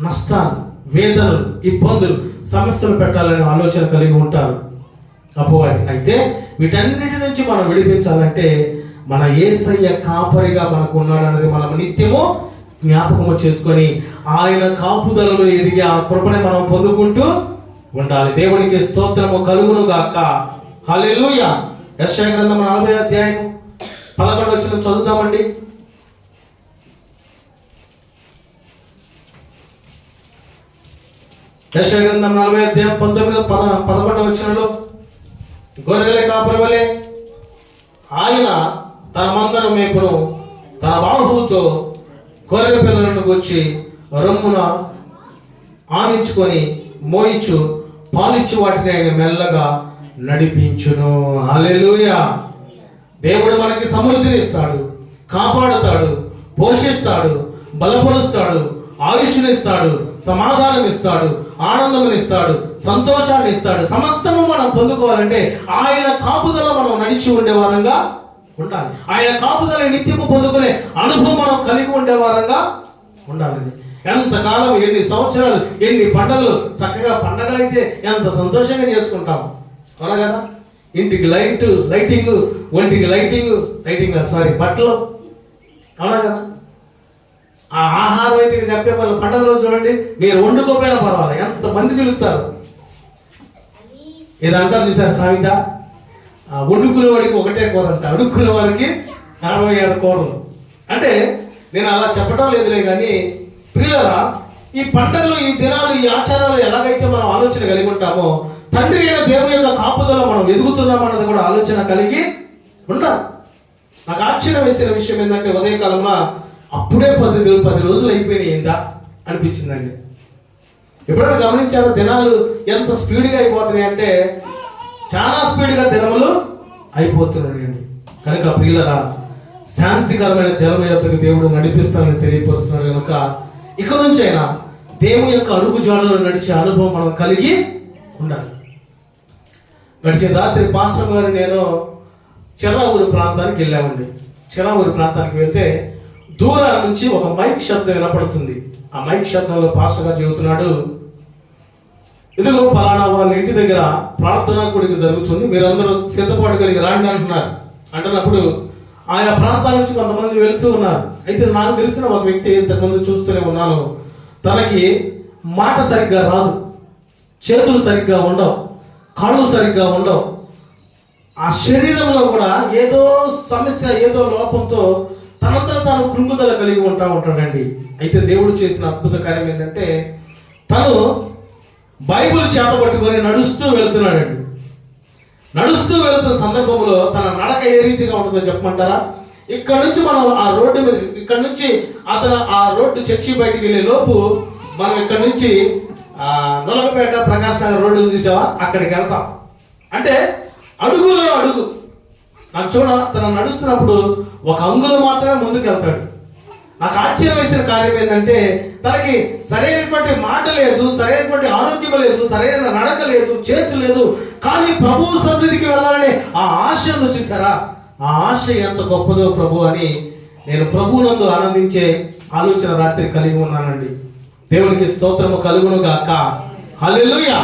నష్టాలు, వేదనలు, ఇబ్బందులు, సమస్యలు పెట్టాలనే ఆలోచన కలిగి ఉంటారు అపవాది. అయితే వీటన్నిటి నుంచి మనం విడిపించాలంటే మన యేసయ్య కాపరిగా మనకు ఉన్నాడు అనేది మనం నిత్యము జ్ఞాపకము చేసుకొని ఆయన కాపుదలలో ఎదిగి ఆ కృపని మనం పొందుకుంటూ ఉండాలి. దేవునికి స్తోత్రము కలుగును గాక. హల్లెలూయా. యెషయా గ్రంథం 40వ అధ్యాయం 11వ వచనం చదువుతామండి. యెషయా గ్రంథం 40వ అధ్యాయం 11వ వచనంలో, గొర్రెల కాపరి వలె ఆయన తన మందను మేపును, తన బాహువుతో గొర్రెల పిల్లలను వచ్చి రొమ్మున ఆనించుకొని మోయిచు పాలిచ్చు వాటిని ఆయన మెల్లగా నడిపించును. హల్లెలూయా. దేవుడు మనకి సమృద్ధిని ఇస్తాడు, కాపాడుతాడు, పోషిస్తాడు, బలపరుస్తాడు, ఆయుష్ని ఇస్తాడు, సమాధానం ఇస్తాడు, ఆనందం ఇస్తాడు, సంతోషాన్ని ఇస్తాడు. సమస్తము మనం పొందుకోవాలంటే ఆయన కాపుదల మనం నడిచి ఉండే వారంగా ఉండాలి. ఆయన కాపుదల నిత్యము పొందుకునే అనుభవం మనం కలిగి ఉండే వారంగా ఉండాలండి. ఎంతకాలం, ఎన్ని సంవత్సరాలు, ఎన్ని పండుగలు, చక్కగా పండగలైతే ఎంత సంతోషంగా చేసుకుంటాము, అవునా కదా? ఇంటికి లైటింగ్, ఒంటికి లైటింగ్, బట్టలు, అవునా కదా? ఆ ఆహారం అయితే చెప్పే వాళ్ళు పండుగ రోజు చూడండి, మీరు వండుకోపోయినా పర్వాలి, ఎంతమంది పిలుస్తారు. ఇది అంటారు చూసారు సామెత, వండుకునే వాడికి ఒకటే కూర అంట, అడుక్కునే వారికి 46 కూరలు. అంటే నేను అలా చెప్పడం లేదులే, కానీ ప్రియులారా, ఈ పండుగలు, ఈ దినాలు, ఈ ఆచారాలు ఎలాగైతే మనం ఆలోచన కలిగి ఉంటామో, తండ్రి అయిన దేవుని యొక్క కాపుదల మనం ఎదుగుతున్నాం అన్నది కూడా ఆలోచన కలిగి ఉండాలి. నాకు ఆశ్చర్యం వేసిన విషయం ఏంటంటే, ఉదయకాలంలో అప్పుడే 10 రోజులు అయిపోయినాయిందా అనిపించిందండి. ఎప్పుడైనా గమనించారో దినాలు ఎంత స్పీడ్గా అయిపోతున్నాయి అంటే, చాలా స్పీడ్గా దినములు అయిపోతున్నాయండి. కనుక ప్రియులరా, శాంతికరమైన జలం యొక్కకు దేవుడు నడిపిస్తానని తెలియపరుస్తున్నాడు. కనుక ఇక నుంచి అయినా దేవుని యొక్క అడుగు జాడలో నడిచే అనుభవం మనం కలిగి ఉండాలి. గడిచిన రాత్రి పాస్టర్ గారు నేను చిరావూరు ప్రాంతానికి వెళ్ళామండి. చిరావూరు ప్రాంతానికి వెళ్తే దూరం నుంచి ఒక మైక్ శబ్దం వినపడుతుంది. ఆ మైక్ శబ్దంలో పాస్టర్ గారు చెబుతున్నాడు, ఇదిగో పలానా వాళ్ళ ఇంటి దగ్గర ప్రార్థనా కూడిక జరుగుతుంది, మీరందరూ సిద్ధపాటు కలిగి రాండి అంటున్నప్పుడు ఆయా ప్రాంతాల నుంచి కొంతమంది వెళుతూ ఉన్నారు. అయితే నాకు తెలిసిన ఒక వ్యక్తి, ఇంతకుముందు చూస్తూనే ఉన్నాను, తనకి మాట సరిగ్గా రాదు, చేతులు సరిగ్గా ఉండవు, కాళ్ళు సరిగ్గా ఉండవు, ఆ శరీరంలో కూడా ఏదో సమస్య, ఏదో లోపంతో తనంతట తాను కృంగుదల కలిగి ఉంటాడండి. అయితే దేవుడు చేసిన అద్భుత కార్యం ఏంటంటే, తను బైబిల్ చేత పట్టుకొని నడుస్తూ వెళ్తున్నాడండి. నడుస్తూ వెళ్తున్న సందర్భంలో తన నడక ఏ రీతిగా ఉంటుందో చెప్పమంటారా? ఇక్కడ నుంచి మనం ఆ రోడ్డు మీద, ఇక్కడ నుంచి అతను ఆ రోడ్డు చర్చి బయటికి వెళ్ళే లోపు మనం ఇక్కడ నుంచి నొలగపేట, ప్రకాశ్ నగర్ రోడ్డు చూసావా, అక్కడికి వెళ్తాం. అంటే అడుగులో అడుగు. నాకు తను నడుస్తున్నప్పుడు ఒక అంగుళం మాత్రమే ముందుకు వెళ్తాడు. నాకు ఆశ్చర్యం వేసిన కార్యం ఏంటంటే, తనకి సరైనటువంటి మాట లేదు, సరైనటువంటి ఆరోగ్యం లేదు, సరైన నడక లేదు, చేతులు లేదు, కానీ ప్రభువు సన్నిధికి వెళ్ళాలనే ఆ ఆశను చూసారా, ఆ ఆశ ఎంత గొప్పదో ప్రభు అని నేను ప్రభువునందు ఆనందించే ఆలోచన రాత్రి కలిగి ఉన్నానండి. దేవునికి స్తోత్రము కలుగును గాక. హల్లెలూయా.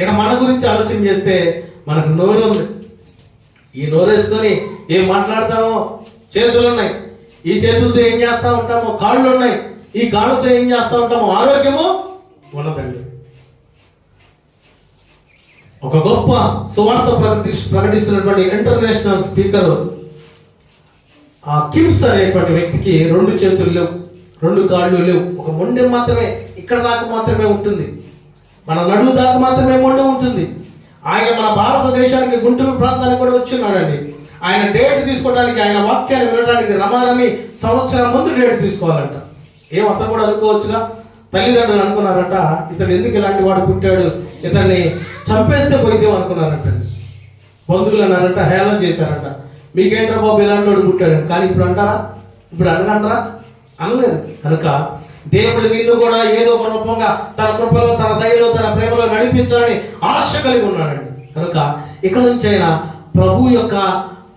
ఇక మన గురించి ఆలోచన చేస్తే మనకు నోరు ఉంది. ఈ నోరు వేసుకొని ఏం మాట్లాడతామో, చేతులు ఉన్నాయి, ఈ చేతులతో ఏం చేస్తూ ఉంటామో, కాళ్ళు ఉన్నాయి, ఈ కాళ్ళతో ఏం చేస్తూ ఉంటామో, ఆరోగ్యము ఉన్నదండి. ఒక గొప్ప సువార్త ప్రకటిస్తున్నటువంటి ఇంటర్నేషనల్ స్పీకర్ కిమ్స్ అనేటువంటి వ్యక్తికి 2 చేతులు లేవు, 2 కాళ్ళు లేవు, ఒక మొండెం మాత్రమే ఇక్కడ దాకా మాత్రమే ఉంటుంది, మన నడుము దాకా మాత్రమే మొండెం ఉంటుంది. ఆయన మన భారతదేశానికి గుంటూరు ప్రాంతానికి కూడా వచ్చిన్నాడండి. ఆయన డేట్ తీసుకోవడానికి, ఆయన వాక్యాన్ని వినడానికి రమారమి సంవత్సరం ముందు డేట్ తీసుకోవాలంట. ఏమంతా కూడా అనుకోవచ్చుగా. తల్లిదండ్రులు అనుకున్నారట, ఇతడు ఎందుకు ఇలాంటి వాడు పుట్టాడు, ఇతన్ని చంపేస్తే పోయితే అనుకున్నారట. బంధువులు అన్నారట, హేళన చేశారట, మీకేంట్రా బాబు ఇలాంటి వాడు పుట్టాడు. కానీ ఇప్పుడు అంటారా? ఇప్పుడు అనగంటారా? అనలేరు. కనుక దేవుడు నిన్ను కూడా ఏదో ఒక రూపంగా తన కృపలో, తన దయలో, తన ప్రేమలో నడిపించాలని ఆశ కలిగి ఉన్నాడండి. కనుక ఇక నుంచి అయినా ప్రభు యొక్క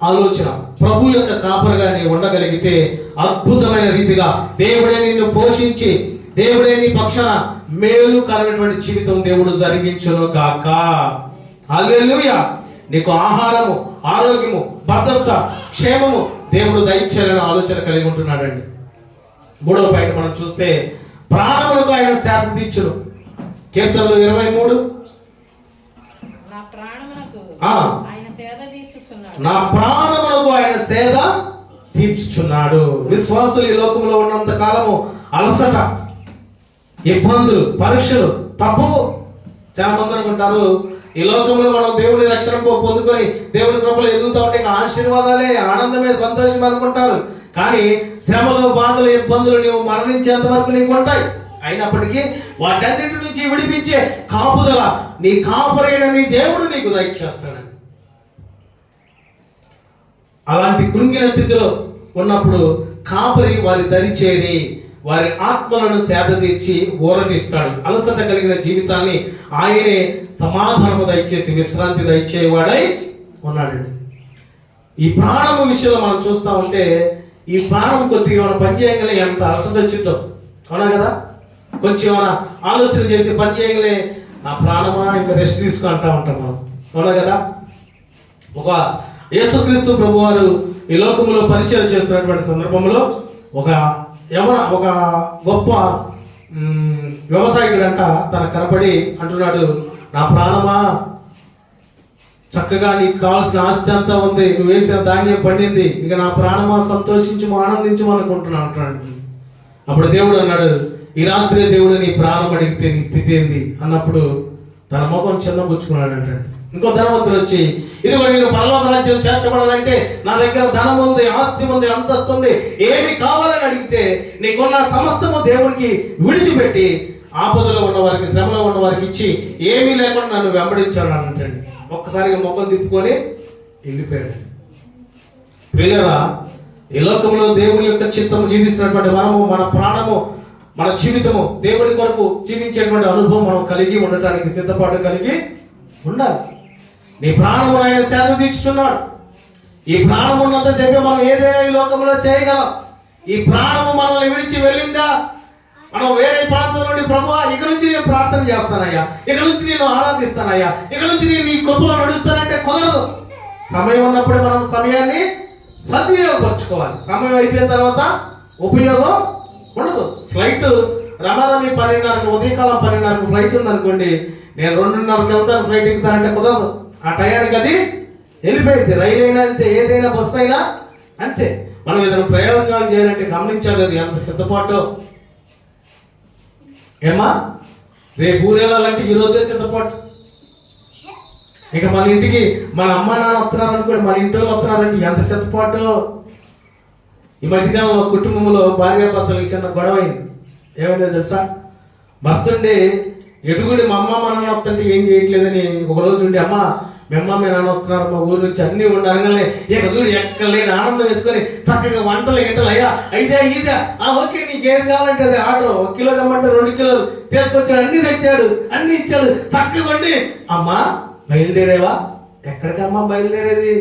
ఆలోచన, ప్రభు యొక్క కాపరిగా నీవు ఉండగలిగితే అద్భుతమైన రీతిగా దేవుడే నిన్ను పోషించి, దేవుడే నీ పక్షాన మేలుకరమైనటువంటి జీవితం దేవుడు జరిగించును గాక. హల్లెలూయా. నీకు ఆహారము, ఆరోగ్యము, భద్రత, క్షేమము దేవుడు దయచేయాలని ఆలోచన కలిగి ఉంటున్నాడండి. 3వ పాయింట్ మనం చూస్తే ప్రాణములకు ఆయన సేద తీర్చును. కీర్తనలు 23 నా ప్రాణములకు ఆయన సేద తీర్చుచున్నాడు. విశ్వాసులు ఈ లోకంలో ఉన్నంత కాలము అలసట, ఇబ్బందులు, పరీక్షలు తప్పవు. చాలా మంది అనుకుంటారు ఈ లోకంలో మనం దేవుని రక్షణ పొందుకొని దేవుని కృపలో ఎదుగుతూ ఉంటే ఆశీర్వాదాలే, ఆనందమే, సంతోషం అనుకుంటారు. కానీ శ్రమలు, బాధలు, ఇబ్బందులు నీవు మరణించేంత వరకు నీకు ఉంటాయి. అయినప్పటికీ వాటన్నిటి నుంచి విడిపించే కాపుదల నీ కాపురైన నీ దేవుడు నీకు దయచేస్తాడు. అలాంటి కృంగిన స్థితిలో ఉన్నప్పుడు కాపరి వారి దరి చేరి వారి ఆత్మలను సేద తీర్చి ఊరటిస్తాడు. అలసట కలిగిన జీవితాన్ని ఆయనే సమాధానము దయచేసి విశ్రాంతి దయచేవాడై ఉన్నాడండి. ఈ ప్రాణము విషయంలో మనం చూస్తా ఉంటే ఈ ప్రాణం కొద్దిగా మనం పని చేయగలే ఎంత అలసట వచ్చిందో, అవునా కదా? కొంచెం ఏమైనా ఆలోచన చేసి పని చేయగలే, నా ప్రాణమా ఇంకా రెస్ట్ తీసుకుంటా ఉంటాం మనం, అవునా కదా? ఒక యేసుక్రీస్తు ప్రభు వారు ఈ లోకంలో పరిచయం చేస్తున్నటువంటి సందర్భంలో ఒక గొప్ప వ్యవసాయకుడంట తన కనపడి అంటున్నాడు, నా ప్రాణమా చక్కగా నీకు కావాల్సిన ఆస్తి అంతా ఉంది, నువ్వు వేసిన ధాన్యం పండింది, ఇక నా ప్రాణమా సంతోషించము, ఆనందించము అనుకుంటున్నా అంటున్నాడు. అప్పుడు దేవుడు అన్నాడు, ఈ రాత్రి దేవుడు నీ ప్రాణం అడిగితే నీ స్థితి ఏంది అన్నప్పుడు తన ముఖం చిన్నబుచ్చుకున్నాడు అంటాడు. ఇంకో ధనవంతుడు వచ్చి, ఇదిగో నేను పరలోక రాజ్యం చేర్చబడాలంటే నా దగ్గర ధనం ఉంది, ఆస్తి ఉంది, అంతస్తు ఉంది, ఏమి కావాలని అడిగితే నీకున్న సమస్తము దేవుడికి విడిచిపెట్టి ఆపదలో ఉన్న వారికి, శ్రమలో ఉన్న వారికి ఇచ్చి ఏమీ లేకుండా నన్ను వెంబడించాడు అంటండి. ఒక్కసారిగా ముఖం తిప్పుకొని వెళ్ళిపోయాడు. ప్రియులారా, ఈ లోకంలో దేవుని యొక్క చిత్తము జీవిస్తున్నటువంటి మనము, మన ప్రాణము, మన జీవితము దేవుడి కొరకు జీవించేటువంటి అనుభవం మనం కలిగి ఉండటానికి సిద్ధపాటు కలిగి ఉండాలి. నీ ప్రాణము ఆయన సేద తీర్చుచున్నాడు. ఈ ప్రాణం ఉన్నంతసేపే మనం ఏదైనా ఈ లోకంలో చేయగలం. ఈ ప్రాణము మనల్ని విడిచి వెళ్ళిందా, మనం వేరే ప్రాంతం నుండి ప్రభువా ఇక నుంచి నేను ప్రార్థన చేస్తానయ్యా, ఇక నుంచి నేను ఆరాధిస్తానయ్యా, ఇక నుంచి నేను నీ కృపలో నడుస్తానంటే కుదరదు. సమయం ఉన్నప్పుడే మనం సమయాన్ని సద్వినియోగపరచుకోవాలి. సమయం అయిపోయిన తర్వాత ఉపయోగం ఉండదు. ఫ్లైట్ రమారమి 12:30 ఉదయకాలం 12:30 ఫ్లైట్ ఉందనుకోండి, నేను 2:30కి వెళ్తాను, ఫ్లైట్ ఎక్కుతానంటే కుదరదు. ఆ టయానికి అది వెళ్ళిపోయింది. రైలు అయినా అంతే, ఏదైనా బస్సు అయినా అంతే. మనం ఏదైనా ప్రయోగాలు చేయాలంటే గమనించాలి, అది ఎంత సిద్ధపాటు. ఏమా రేపు ఊరేళ్ళాలంటే ఈరోజే సిద్ధపాటు. ఇక మన ఇంటికి మన అమ్మ నాన్న వస్తున్నారు అనుకోండి, మన ఇంటి వాళ్ళు వస్తున్నారంటే ఎంత సిద్ధపాటు. ఈ మధ్యకాలంలో కుటుంబంలో భార్యాభర్తలకు చిన్న గొడవ అయింది. ఏమైందో తెలుసా? భర్త ఉండి ఎటుగుడి మా అమ్మ మా నాన్న వస్తుంటే ఏం చేయట్లేదని ఒక రోజు ఉండి, అమ్మ మీ అమ్మ మీ నాన్న వస్తున్నారు మా ఊరు నుంచి అన్నీ ఉండగానే ఇక చూడు ఎక్కడ లేని ఆనందం వేసుకొని చక్కగా వంటలు గింటలు, అయ్యా ఇదే ఓకే నీకు ఏది కావాలంటే అది ఆర్డర్, 1 కిలో తెమ్మంటే 2 కిలోలు తీసుకొచ్చాడు, అన్ని తెచ్చాడు, అన్ని ఇచ్చాడు, చక్కగా వండి, అమ్మా బయలుదేరేవా? ఎక్కడికమ్మా బయలుదేరేది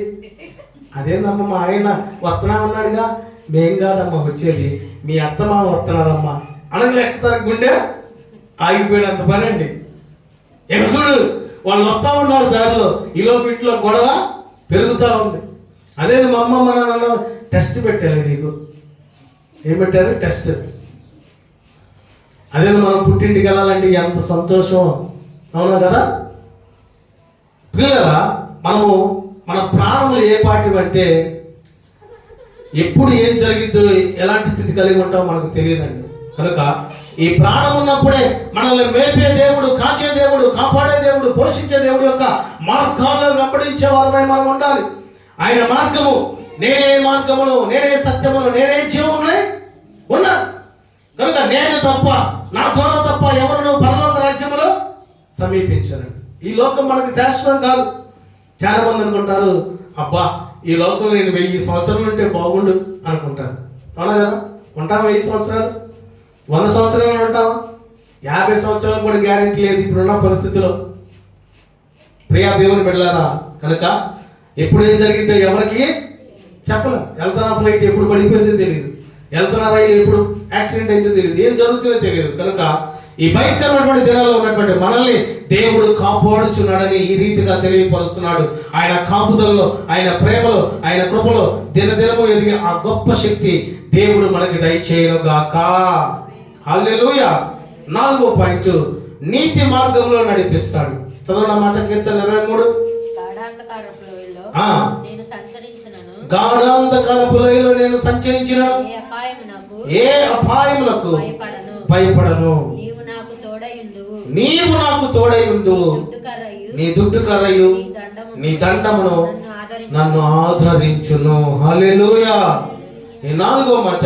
అదేందమ్మా మా ఆయన వత్తనా ఉన్నాడుగా. మేం కాదమ్మా వచ్చేది, మీ అత్తమా వస్తున్నారమ్మా అనగా ఒక్కసారి గుండె ఆగిపోయినంత పని అండి. ఇక చూడు, వాళ్ళు వస్తూ ఉన్నారు దారిలో, ఈలోపు ఇంట్లో గొడవ పెరుగుతూ ఉంది. అదేది మా అమ్మమ్మ నాన్న టెస్ట్ పెట్టారు నీకు. ఏం పెట్టారు? టెస్ట్. అదే మనం పుట్టింటికి వెళ్ళాలంటే ఎంత సంతోషం, అవునా కదా పిల్లరా? మనము మన ప్రాణములు ఏ పాటివి అంటే ఎప్పుడు ఏం జరిగిద్దో, ఎలాంటి స్థితి కలిగి ఉంటామో మనకు తెలియదండి. కనుక ఈ ప్రాణం ఉన్నప్పుడే మనల్ని మేపే దేవుడు, కాచే దేవుడు, కాపాడే దేవుడు, పోషించే దేవుడు యొక్క మార్గాల్లో వెంబడించే వారమై మనం ఉండాలి. ఆయన మార్గము, నేనే మార్గమును, నేనే సత్యమును, నేనే జీవమునే ఉన్నా. కనుక నేను తప్ప, నా ద్వారా తప్ప ఎవరును పరలోక రాజ్యములో సమీపించను. ఈ లోకం మనకి శాశ్వతం కాదు. చాలా మంది అనుకుంటారు, అబ్బా ఈ లోకం నేను 1000 సంవత్సరాలు ఉంటే బాగుండు అనుకుంటారు. అవునా కదా? ఉంటావా 1000 సంవత్సరాలు? 100 సంవత్సరాలు ఉంటావా? 50 సంవత్సరాలు కూడా గ్యారెంటీ లేదు ఇప్పుడున్న పరిస్థితిలో. ప్రియా దేవుని బిడ్డలారా, కనుక ఎప్పుడు ఏం జరిగిందో ఎవరికి చెప్పలేం. వెళ్తున్న ఫ్లైట్ ఎప్పుడు పడిపోయిందో తెలియదు, వెళ్తున్న రైలు ఎప్పుడు యాక్సిడెంట్ అయితే తెలియదు, ఏం జరుగుతుందో తెలియదు. కనుక ఈ భయంకరమైనటువంటి దినాల్లో ఉన్నటువంటి మనల్ని దేవుడు కాపాడుచున్నాడని ఈ రీతిగా తెలియపరుస్తున్నాడు. ఆయన కాపుదలలో, ఆయన ప్రేమలో, ఆయన కృపలో దినదినము ఎదిగే ఆ గొప్ప శక్తి దేవుడు మనకి దయచేయను గాక. హల్లెలూయా. 4వ పాయింట్, నీతి మార్గంలో నడిపిస్తాడు. చదవనమాట కీర్తన 23. గాఢాంధకారపు లోయలో నేను సంచరించినను, ఏ అపాయములకు భయపడను. నీవు నాకు తోడై ఉందువు, నీ దుడ్డు కర్రయు నీ దండమును నన్ను ఆదరించును. హల్లెలూయా. ఈ 4వ మాట,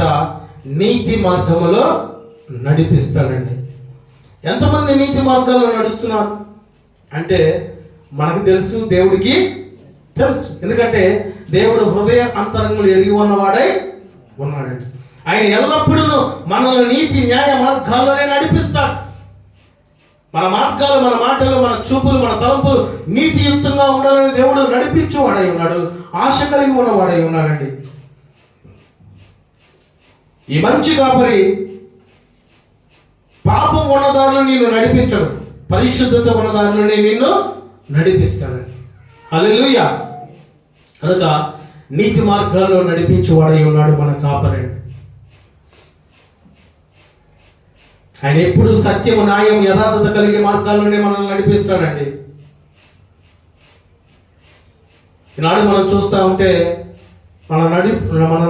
నీతి మార్గములో నడిపిస్తాడండి. ఎంతమంది నీతి మార్గాల్లో నడుస్తున్నారు అంటే మనకు తెలుసు, దేవుడికి తెలుసు. ఎందుకంటే దేవుడు హృదయ అంతరంగములు ఎరిగి ఉన్నవాడై ఉన్నాడండి. ఆయన ఎల్లప్పుడూ మనల్ని నీతి న్యాయ మార్గాల్లోనే నడిపిస్తాడు. మన మార్గాలు, మన మాటలు, మన చూపులు, మన తలంపులు నీతియుక్తంగా ఉండాలని దేవుడు నడిపించువాడై ఉన్నాడు, ఆశ కలిగి ఉన్నవాడై ఉన్నాడండి. ఈ మంచి కాపరి పాపం ఉన్నదారులు నిన్ను నడిపించడు, పరిశుద్ధత ఉన్నదారులని నిన్ను నడిపిస్తాడు. హల్లెలూయా. కనుక నీతి మార్గాల్లో నడిపించువాడై ఉన్నాడు మన కాపరి. ఆయన ఎప్పుడు సత్యము, న్యాయం, యథార్థత కలిగే మార్గాల్లోనే మనల్ని నడిపిస్తాడండి. ఈనాడు మనం చూస్తూ ఉంటే మన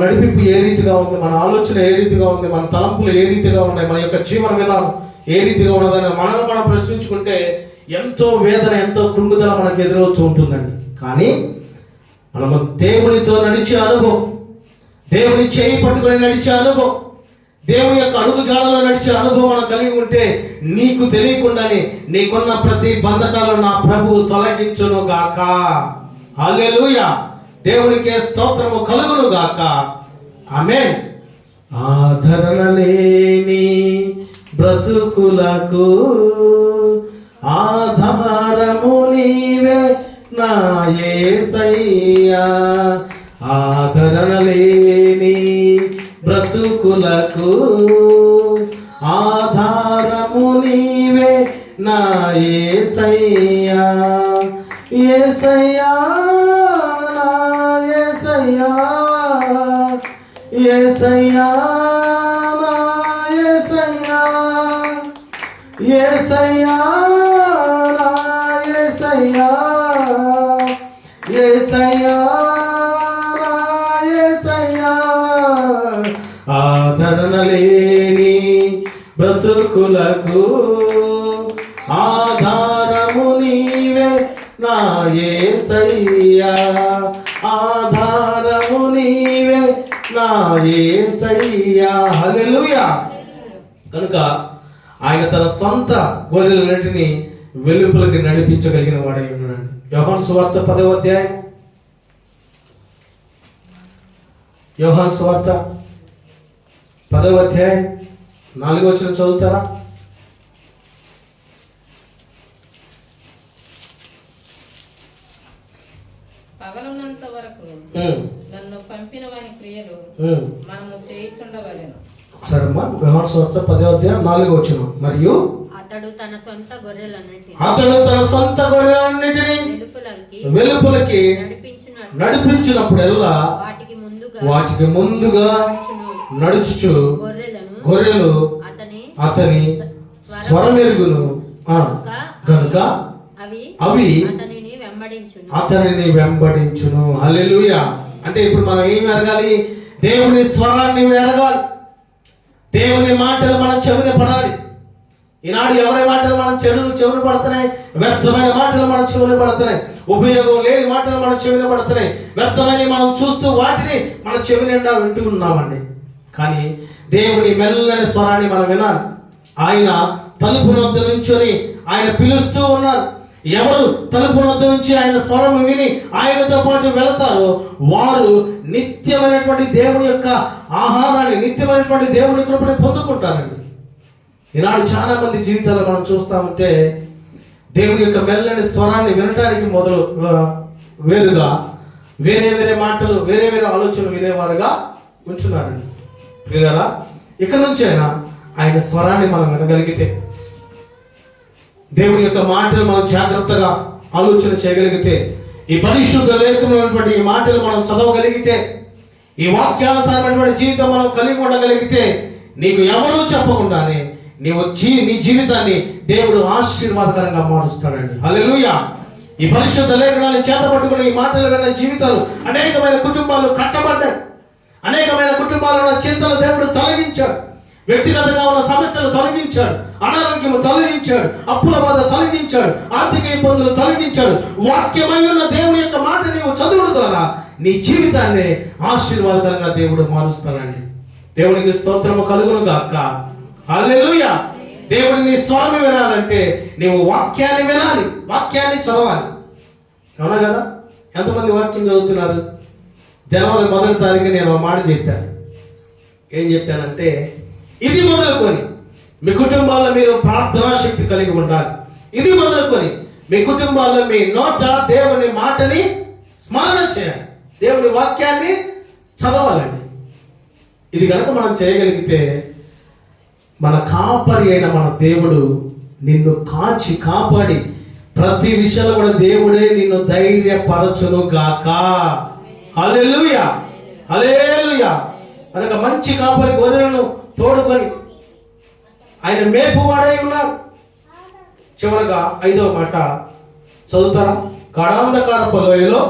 నడిపింపు ఏ రీతిగా ఉంది, మన ఆలోచన ఏ రీతిగా ఉంది, మన తలంపులు ఏ రీతిగా ఉన్నాయి, మన యొక్క జీవన విధానం ఏ రీతిగా ఉన్నదని మనం ప్రశ్నించుకుంటే ఎంతో వేదన, ఎంతో కృంగుదల మనకు ఎదురవుతూ ఉంటుందండి. కానీ మనము దేవునితో నడిచే అనుభవం, దేవుని చేయి పట్టుకొని నడిచే అనుభవం, దేవుని యొక్క అడుగుజాడలో నడిచే అనుభవం మనం కలిగి ఉంటే నీకు తెలియకుండానే నీకున్న ప్రతి బంధకాలను నా ప్రభువు తొలగించును గాక. హల్లెలూయా. దేవునికే స్తోత్రము కలుగును గాక. ఆమేన్. ఆదరణ లేని బ్రతుకులకు ఆధారము నీవే నా యేసయ్యా. ఆదరణ లేని బ్రతుకులకు ఆధారము నీవే నా యేసయ్యా. యేసయ్యా, నా యేసయ్యా, యేసయ్యా, నా యేసయ్యా, యేసయ్యా, నా యేసయ్యా, యేసయ్యా, నా యేసయ్యా. ఆదరణ లేని బ్రతుకులకు ఆధారము నీవే నా యేసయ్యా. ఆధారము నీవే నా యేసయ్యా. హల్లెలూయా. కనుక ఆయన తన సొంత గొర్రెలన్నిటిని వెలుపలికి నడిపించగలిగిన వాడై ఉన్నాడు. యోహాను సువార్త 10వ అధ్యాయం, యోహాను సువార్త 10వ అధ్యాయం 4వ వచనం చదువుతారా? పగలున్నంత వరకు నన్ను పంపిన వాని క్రియలు మనము చేయించుండవలెను. సరే అమ్మా, యోహాను సువార్త 10:4 మరియు అతడు తన సొంత గొర్రెలన్నిటిని వెలుపలకి నడిపించినప్పుడెల్లా వాటికి ముందుగా నడుచుచు గొర్రెలు అతని స్వరమెరుగును కనుక అవి అతనిని వెంబడించును. హల్లెలూయా. అంటే ఇప్పుడు మనం ఏం ఎరగాలి? దేవుని స్వరాన్ని ఎరగాలి. దేవుని మాటలు మన చెవిన పడాలి. ఈనాడు ఎవరి మాటలు మన చెవిన పడుతున్నాయి? వ్యర్థమైన మాటలు మన చెవిన పడుతున్నాయి. ఉపయోగం లేని మాటలు మన చెవిన పడుతున్నాయి. వ్యర్థమైన మనం చూస్తూ వాటిని మన చెవి నిండా వింటూ ఉన్నామండి. కానీ దేవుని మెల్లని స్వరాన్ని మనం వినాలి. ఆయన తలుపు వద్ద నుంచొని ఆయన పిలుస్తూ ఉన్నారు. ఎవరు తలుపు వద్ద నుంచి ఆయన స్వరం విని ఆయనతో పాటు వెళతారో వారు నిత్యమైనటువంటి దేవుని యొక్క ఆహారాన్ని, నిత్యమైనటువంటి దేవుని కృపని పొందుకుంటారండి. ఈనాడు చాలా మంది జీవితాల్లో మనం చూస్తూ ఉంటే దేవుని యొక్క మెల్లని స్వరాన్ని వినటానికి వేరుగా వేరే మాటలు, వేరే ఆలోచనలు వినేవారుగా ఉంటున్నారండి. ప్రియులారా, ఇక నుంచి అయినా ఆయన స్వరాన్ని మనం వినగలిగితే, దేవుని యొక్క మాటలు మనం జాగ్రత్తగా ఆలోచన చేయగలిగితే, ఈ పరిశుద్ధ లేఖనమైనటువంటి ఈ మాటలు మనం చదవగలిగితే, ఈ వాక్యానుసారమైనటువంటి జీవితం మనం కలిగి ఉండగలిగితే, నీకు ఎవరూ చెప్పకుండానే నీ జీవితాన్ని దేవుడు ఆశీర్వాదకరంగా మారుస్తాడండి. హల్లెలూయా. ఈ పరిశుద్ధ లేఖనాన్ని చేతపట్టుకుని ఈ మాటలు విన్న జీవితాలు అనేకమైన కుటుంబాలు కట్టబడ్డాయి. అనేకమైన కుటుంబాలలో చింతలు దేవుడు తొలగించాడు. వ్యక్తిగతంగా ఉన్న సమస్యలు తొలగించాడు. అనారోగ్యము తొలగించాడు. అప్పుల బాధ తొలగించాడు. ఆర్థిక ఇబ్బందులు తొలగించాడు. వాక్యమై ఉన్న దేవుని యొక్క మాట నీవు చదువుల ద్వారా నీ జీవితాన్ని ఆశీర్వాదకరంగా దేవుడు మారుస్తాడండి. దేవునికి స్తోత్రము కలుగును గాక. హల్లెలూయా. దేవుడిని స్వరం వినాలంటే నీవు వాక్యాన్ని వినాలి, వాక్యాన్ని చదవాలి. అవునా కదా? ఎంతమంది వాక్యం చదువుతున్నారు? జనవరి 1వ తారీఖు నేను ఒక మాట చెప్పాను. ఏం చెప్పానంటే, ఇది మొదలుకొని మీ కుటుంబాల్లో మీరు ప్రార్థనా శక్తి కలిగి ఉండాలి. ఇది మొదలుకొని మీ కుటుంబాల్లో మీ నోట దేవుని మాటని స్మరణ చేయాలి. దేవుని వాక్యాన్ని చదవాలండి. ఇది కనుక మనం చేయగలిగితే మన కాపరి అయిన మన దేవుడు నిన్ను కాపాడి ప్రతి విషయంలో కూడా దేవుడే నిన్ను ధైర్యపరచును గాక. హల్లెలూయా, హల్లెలూయా. కనుక మంచి కాపరి గొర్రెలను తోడుకొని ఆయన మేపువాడై ఉన్నాడు. చివరగా 5వ మాట చదువుతారా? గాఢాంధకారపు లోయలో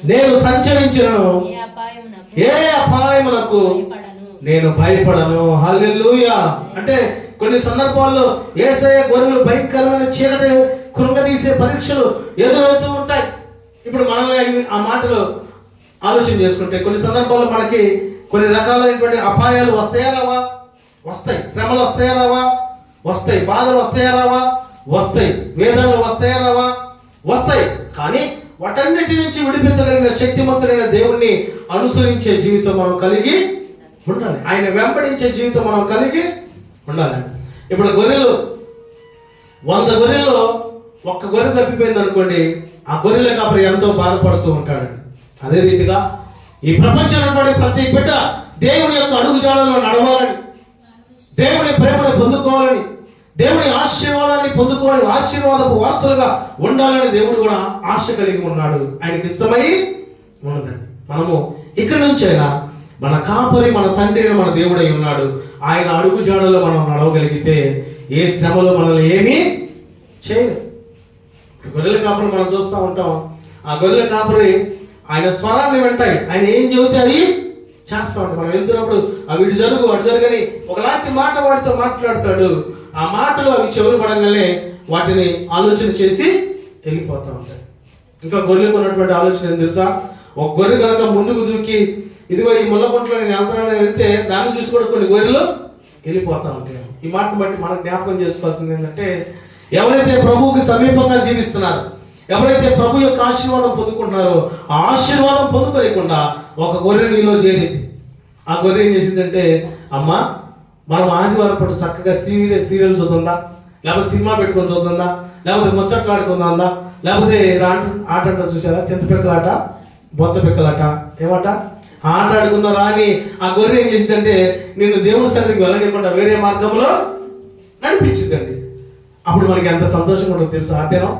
నేను సంచరించినను ఏ అపాయమునకు నేను భయపడను. హల్లెలూయా. అంటే కొన్ని సందర్భాల్లో యేసయ్య గొర్రెలు భయంకరమైన చీకటి కృంగదీసే పరీక్షలు ఎదురవుతూ ఉంటాయి. ఇప్పుడు మనం ఆ మాటలు ఆలోచన చేసుకుంటే కొన్ని సందర్భాల్లో మనకి కొన్ని రకాలైనటువంటి అపాయాలు వస్తాయా రావా? వస్తాయి. శ్రమలు వస్తాయా రావా? వస్తాయి. బాధలు వస్తాయా రావా? వస్తాయి. వేదనలు వస్తాయా రావా? వస్తాయి. కానీ వాటన్నిటి నుంచి విడిపించగలిగిన శక్తిమంతుడైన దేవుణ్ణి అనుసరించే జీవితం మనం కలిగి ఉండాలి. ఆయన వెంబడించే జీవితం మనం కలిగి ఉండాలి. ఇప్పుడు 100 గొర్రెల్లో ఒక్క గొర్రె తప్పిపోయింది అనుకోండి, ఆ గొర్రెల కాపరి ఎంతో బాధపడుతూ ఉంటాడు. అదే రీతిగా ఈ ప్రపంచంలో ప్రతి బిడ్డ దేవుని యొక్క అడుగుజాడల్లో నడవాలని, దేవుని ప్రేమను పొందుకోవాలని, దేవుని ఆశీర్వాదాన్ని పొందుకోవాలి, ఆశీర్వాదపు వారసులుగా ఉండాలని దేవుడు కూడా ఆశ కలిగి ఉన్నాడు. ఆయనకి ఇష్టమై ఉన్నదండి. మనము ఇక్కడి నుంచైనా మన కాపరి, మన తండ్రి, మన దేవుడై ఉన్నాడు. ఆయన అడుగు జాడలో మనం నడవగలిగితే ఏ శ్రమలో మనల్ని ఏమీ చేయదు. గొర్రెల కాపరి మనం చూస్తూ ఉంటాం. ఆ గొర్రెల కాపరి ఆయన స్వరాన్ని వింటాయి. ఆయన ఏం చెబితే అది చేస్తూ ఉంటాం. మనం వెళ్తున్నప్పుడు అవి ఇటు జరుగు అటు జరగని ఒకలాంటి మాట వాటితో మాట్లాడతాడు. ఆ మాటలు అవి చెవులు పడంగానే వాటిని ఆలోచన చేసి వెళ్ళిపోతూ ఉంటాయి. ఇంకా గొర్రెలకు ఉన్నటువంటి ఆలోచన ఏం తెలుసా? ఒక గొర్రె కనుక ముందుకు దూకి ఇదిగో ఈ ముళ్ళగుంటలో నేను వెళ్తానని వెళ్తే దాన్ని చూసి కూడా కొన్ని గొర్రెలు వెళ్ళిపోతూ ఉంటాయి. ఈ మాటను బట్టి మనం జ్ఞాపకం చేసుకోవాల్సింది ఏంటంటే, ఎవరైతే ప్రభువుకి సమీపంగా జీవిస్తున్నారో, ఎవరైతే ప్రభు యొక్క ఆశీర్వాదం పొందుకుంటున్నారో, ఆ ఆశీర్వాదం పొందుకోలేకుండా ఒక గొర్రె నీలో చేరింది. ఆ గొర్రె ఏం చేసిందంటే, అమ్మ మనం ఆదివారం పాటు చక్కగా సీరియల్ చూద్దా, లేకపోతే సినిమా పెట్టుకొని చూద్దా, లేకపోతే ముచ్చట్లు ఆడుకుందా, లేకపోతే ఆట అంటారు చూసారా, చింతపిక్కలాట, బొత్త పిక్కలాట, ఏమాట ఆట ఆడుకున్నారా అని ఆ గొర్రె ఏం చేసిందంటే నిన్ను దేవుడి సన్నిధికి వెళ్ళనివ్వకుండా వేరే మార్గంలో నడిపించిందండి. అప్పుడు మనకి ఎంత సంతోషంగా ఉంటుందో తెలుసు. ఆ దినం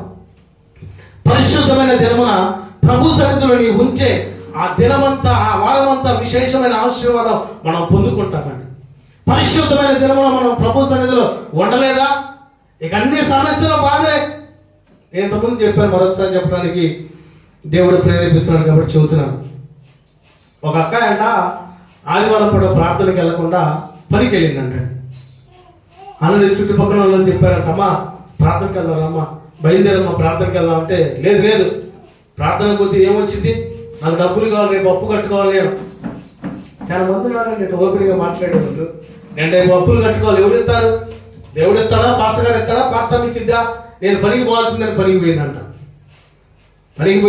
పరిశుద్ధమైన దినమున ప్రభు సన్నిధిలో నీ ఉంచే ఆ దినమంతా, ఆ వారమంతా విశేషమైన ఆశీర్వాదం మనం పొందుకుంటామండి. పరిశుద్ధమైన దినమున మనం ప్రభు సన్నిధిలో ఉండలేదా, ఇక అన్ని సమస్యలు బాధే. నేను ఇంతకుముందు చెప్పాను, మరొకసారి చెప్పడానికి దేవుడు ప్రేరేపిస్తున్నాడు కాబట్టి చెబుతున్నాను. ఒక అక్కాయ అంట ఆదివారం పూట ప్రార్థనకి వెళ్లకుండా పనికి వెళ్ళిందంట. అన్నది చుట్టుపక్కల వాళ్ళని చెప్పారంట, అమ్మా ప్రార్థనకి వెళ్దాం, అమ్మా బయలుదేరమ్మా ప్రార్థనకి వెళ్దాం అంటే, లేదు లేదు ప్రార్థనకు పోతే ఏమొచ్చింది, నాకు డబ్బులు కావాలి, రేపు అప్పు కట్టుకోవాలి. నేను చాలా మంది ఉన్నారండి ఇట్లా ఓపెన్గా మాట్లాడేవాళ్ళు. నేను రేపు అప్పులు కట్టుకోవాలి, ఎవరు ఇస్తారు, దేవుడు ఇస్తాడా, పాస్టర్ గారు ఇస్తాడా, పాస్టర్ ఇచ్చిద్దా, నేను పనికి పోవాల్సిందని పనికి పోయిందంట. పనికి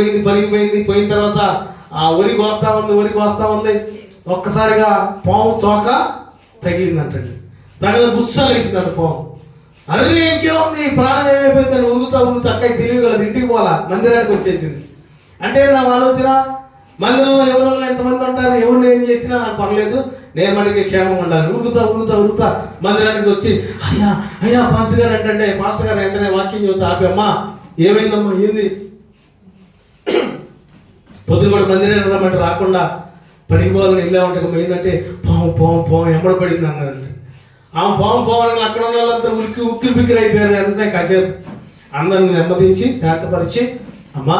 పోయింది. పోయిన తర్వాత ఆ వరి కోస్తా ఉంది. ఒక్కసారిగా పాము తోక తగిలిందంటండి. తగిన గుస్సలు వేసిందంట పాము. అరే ఇంకేముంది, ప్రాణం ఏమైపోయిందని ఉరుగుతా అక్కడికి తెలియగలదు, ఇంటికి పోవాలా, మందిరానికి వచ్చేసింది. అంటే నా ఆలోచన, మందిరంలో ఎవరు ఎంతమంది ఉంటారు, ఎవరిని ఏం చేసినా నాకు పర్లేదు, నేను మటుకి క్షేమం ఉండాలి. ఉరుగుతా మందిరానికి వచ్చి అయ్యా పాస్టర్ గారు అంటే, పాస్టర్ గారు వెంటనే వాక్యం చూస్తే ఆపమ్మా ఏమైందమ్మా, ఏంది, పొద్దున కూడా మందిరానికి రమ్మంటే రాకుండా పనికి పోవాలని వెళ్ళామంటే ఏంటంటే పాము ఎమ్మడ పడింది అన్నారంటే. ఆ పాము అని అక్కడ ఉన్న వాళ్ళంతా ఉక్కిరి బిక్కిరి అయిపోయారు. అంతే కాసేపు అందరిని నెమ్మదించి శాంతపరిచి, అమ్మా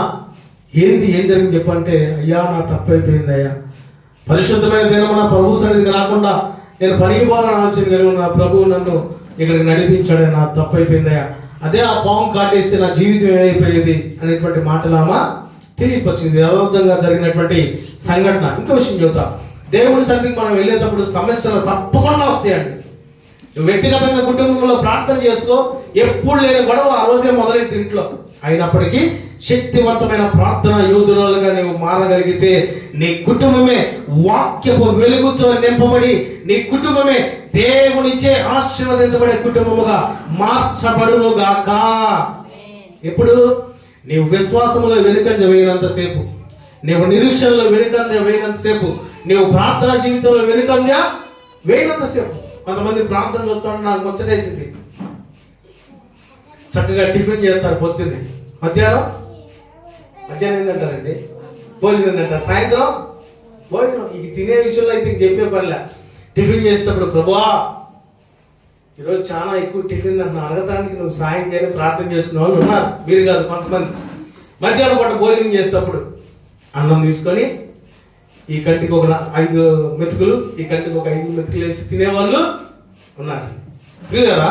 ఏం జరిగింది చెప్పంటే, అయ్యా నా తప్పు అయిపోయింది అయ్యా, పరిశుద్ధమైన దినమున ప్రభు సన్నిధికి రాకుండా నేను పనికి పోవాలని ఆలోచన కలిగి ఉన్న ప్రభువు నన్ను ఇక్కడికి నడిపించాడు, నా తప్పు అయిపోయిందయ్యా, అదే ఆ పాము కాటేస్తే నా జీవితం ఏమైపోయేది అనేటువంటి మాటలు ఆమె తెలియపరిచింది. యథార్థంగా జరిగినటువంటి సంఘటన. ఇంకో విషయం చెబుతా, దేవుడి సన్నిధికి మనం వెళ్ళేటప్పుడు సమస్యలు తప్పకుండా వస్తాయండి. వ్యక్తిగతంగా కుటుంబంలో ప్రార్థన చేసుకో, ఎప్పుడు లేని గొడవ ఆ రోజే మొదలైంది ఇంట్లో. అయినప్పటికీ శక్తివంతమైన ప్రార్థన యోధురాలుగా నీవు మారగలిగితే నీ కుటుంబమే వాక్యపు వెలుగుతో నింపబడి, నీ కుటుంబమే దేవునిచే ఆశీర్వదించబడే కుటుంబముగా మార్చబడును గాక. ఎప్పుడు నీవు విశ్వాసంలో వెనుకంజ వేయనంతసేపు, నీవు నిరీక్షణలో వెనుకంజ వేయనంతసేపు, నీవు ప్రార్థన జీవితంలో వెనుకంజ వేయనంతసేపు. కొంతమంది ప్రార్థన చూస్తాను, నాకు ముచ్చటేసింది, చక్కగా టిఫిన్ చేస్తారు పొద్దున్నే, మధ్యాహ్నం ఏంటంటారండి, భోజనం ఏంటంటారు, సాయంత్రం భోజనం. ఇక తినే విషయంలో అయితే చెప్పే పనిలే. టిఫిన్ చేసేటప్పుడు, ప్రభువా ఈరోజు చాలా ఎక్కువ టిఫిన్ నన్ను అడగటానికి నువ్వు సాయం చేయని ప్రార్థన చేసుకునే వాళ్ళు ఉన్నారు, మీరు కాదు కొంతమంది. మధ్యాహ్నం పూట భోజనం చేసేటప్పుడు అన్నం తీసుకొని ఈ కంటికి ఒక 5 మెతుకులు, ఈ కంటికి ఒక 5 మెతుకులు వేసి తినేవాళ్ళు ఉన్నారు. క్లియరా?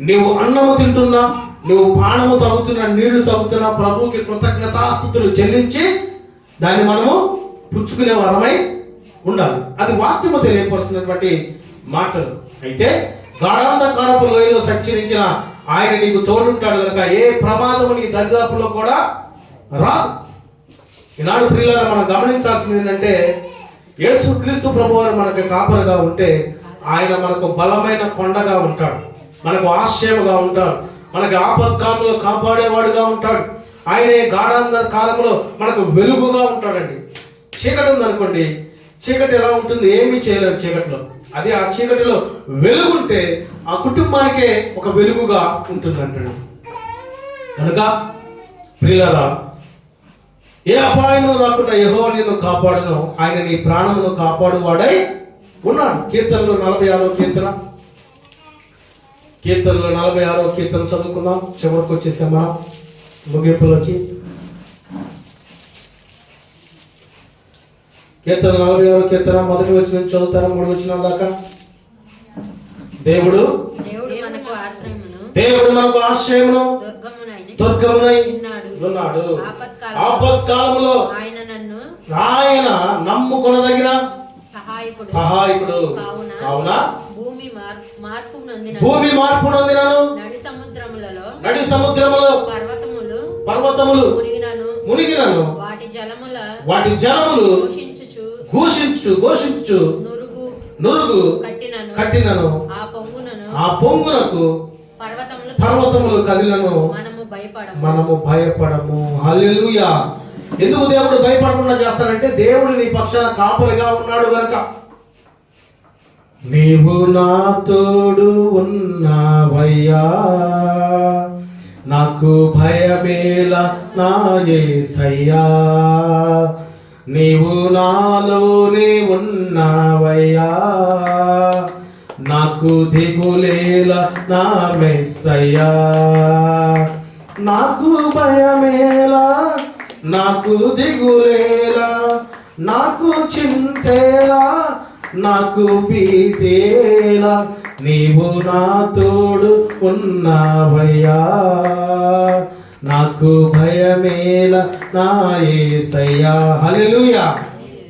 నువ్వు అన్నము తింటున్నా, నువ్వు పానము తాగుతున్నా, నీళ్లు తాగుతున్నా, ప్రభువుకి కృతజ్ఞతాస్తుతులు చెల్లించి దాన్ని మనము పుచ్చుకునే వరమై ఉండాలి. అది వాక్యము తెలియపరుస్తున్నటువంటి మాటలు. అయితే గాఢాంధకారపు లోయలో సంచరించిన ఆయన నీకు తోడుంటాడు కనుక ఏ ప్రమాదము నీ దరిదాపులో కూడా రాదు. ఈనాడు ప్రియులారా, మనం గమనించాల్సింది ఏంటంటే, యేసుక్రీస్తు ప్రభువారు మనకు కాపరిగా ఉంటే ఆయన మనకు బలమైన కొండగా ఉంటాడు, మనకు ఆశ్రయముగా ఉంటాడు, మనకి ఆపత్కాలంలో కాపాడేవాడుగా ఉంటాడు. ఆయనే గాఢాంధకారంలో మనకు వెలుగుగా ఉంటాడండి. చీకటి ఉందనుకోండి, చీకటి ఎలా ఉంటుంది, ఏమీ చేయలేదు చీకటిలో. అది ఆ చీకటిలో వెలుగుంటే ఆ కుటుంబానికే ఒక వెలుగుగా ఉంటుంది అంటాడు. కనుక ప్రియులారా, ఏ అపాయము రాకుండా యెహోవా నిన్ను కాపాడును, ఆయన నీ ప్రాణమును కాపాడువాడై ఉన్నాడు. కీర్తనలో 46వ కీర్తన చదువుకుందాం. చివరికి వచ్చేసాం మనం ముగింపులోకి. కీర్తన 46వ కీర్తన మొదటి వచనం చదువుతారా 3 వచనాల దాకా. దేవుడు మనకు ఆశ్రయమును దుర్గమునై ఉన్నాడు. ఆపత్కాలములో ఆయన నమ్ముకొనదగిన సహాయకుడు. కావున భూమి మార్పు నొందినను, నడి సముద్రములో పర్వతములు మునిగినను, వాటి జలములు ఘోషించుచు నురుగు కట్టినను, ఆ పొంగునకు పర్వతములు కదిలను, మనము భయపడము. హల్లెలూయా. ఎందుకు దేవుడు భయపడకుండా చేస్తాడంటే దేవుడు నీ పక్షాన కాపరిగా ఉన్నాడు గనుక. నీవు నా తోడు ఉన్నావయ్యా, నాకు భయమేలా నా యేసయ్యా. నీవు నాలోనే ఉన్నావయ్యా, నాకు దిగులేలా నా మెస్సయ్యా. నాకు భయమేలా, నాకు దిగులేలా, నాకు చింతేలా, నాకు భీతేలా, నీవు నా తోడు ఉన్నావయ్యా, నాకు భయమేలా నా యేసయ్యా. హల్లెలూయా.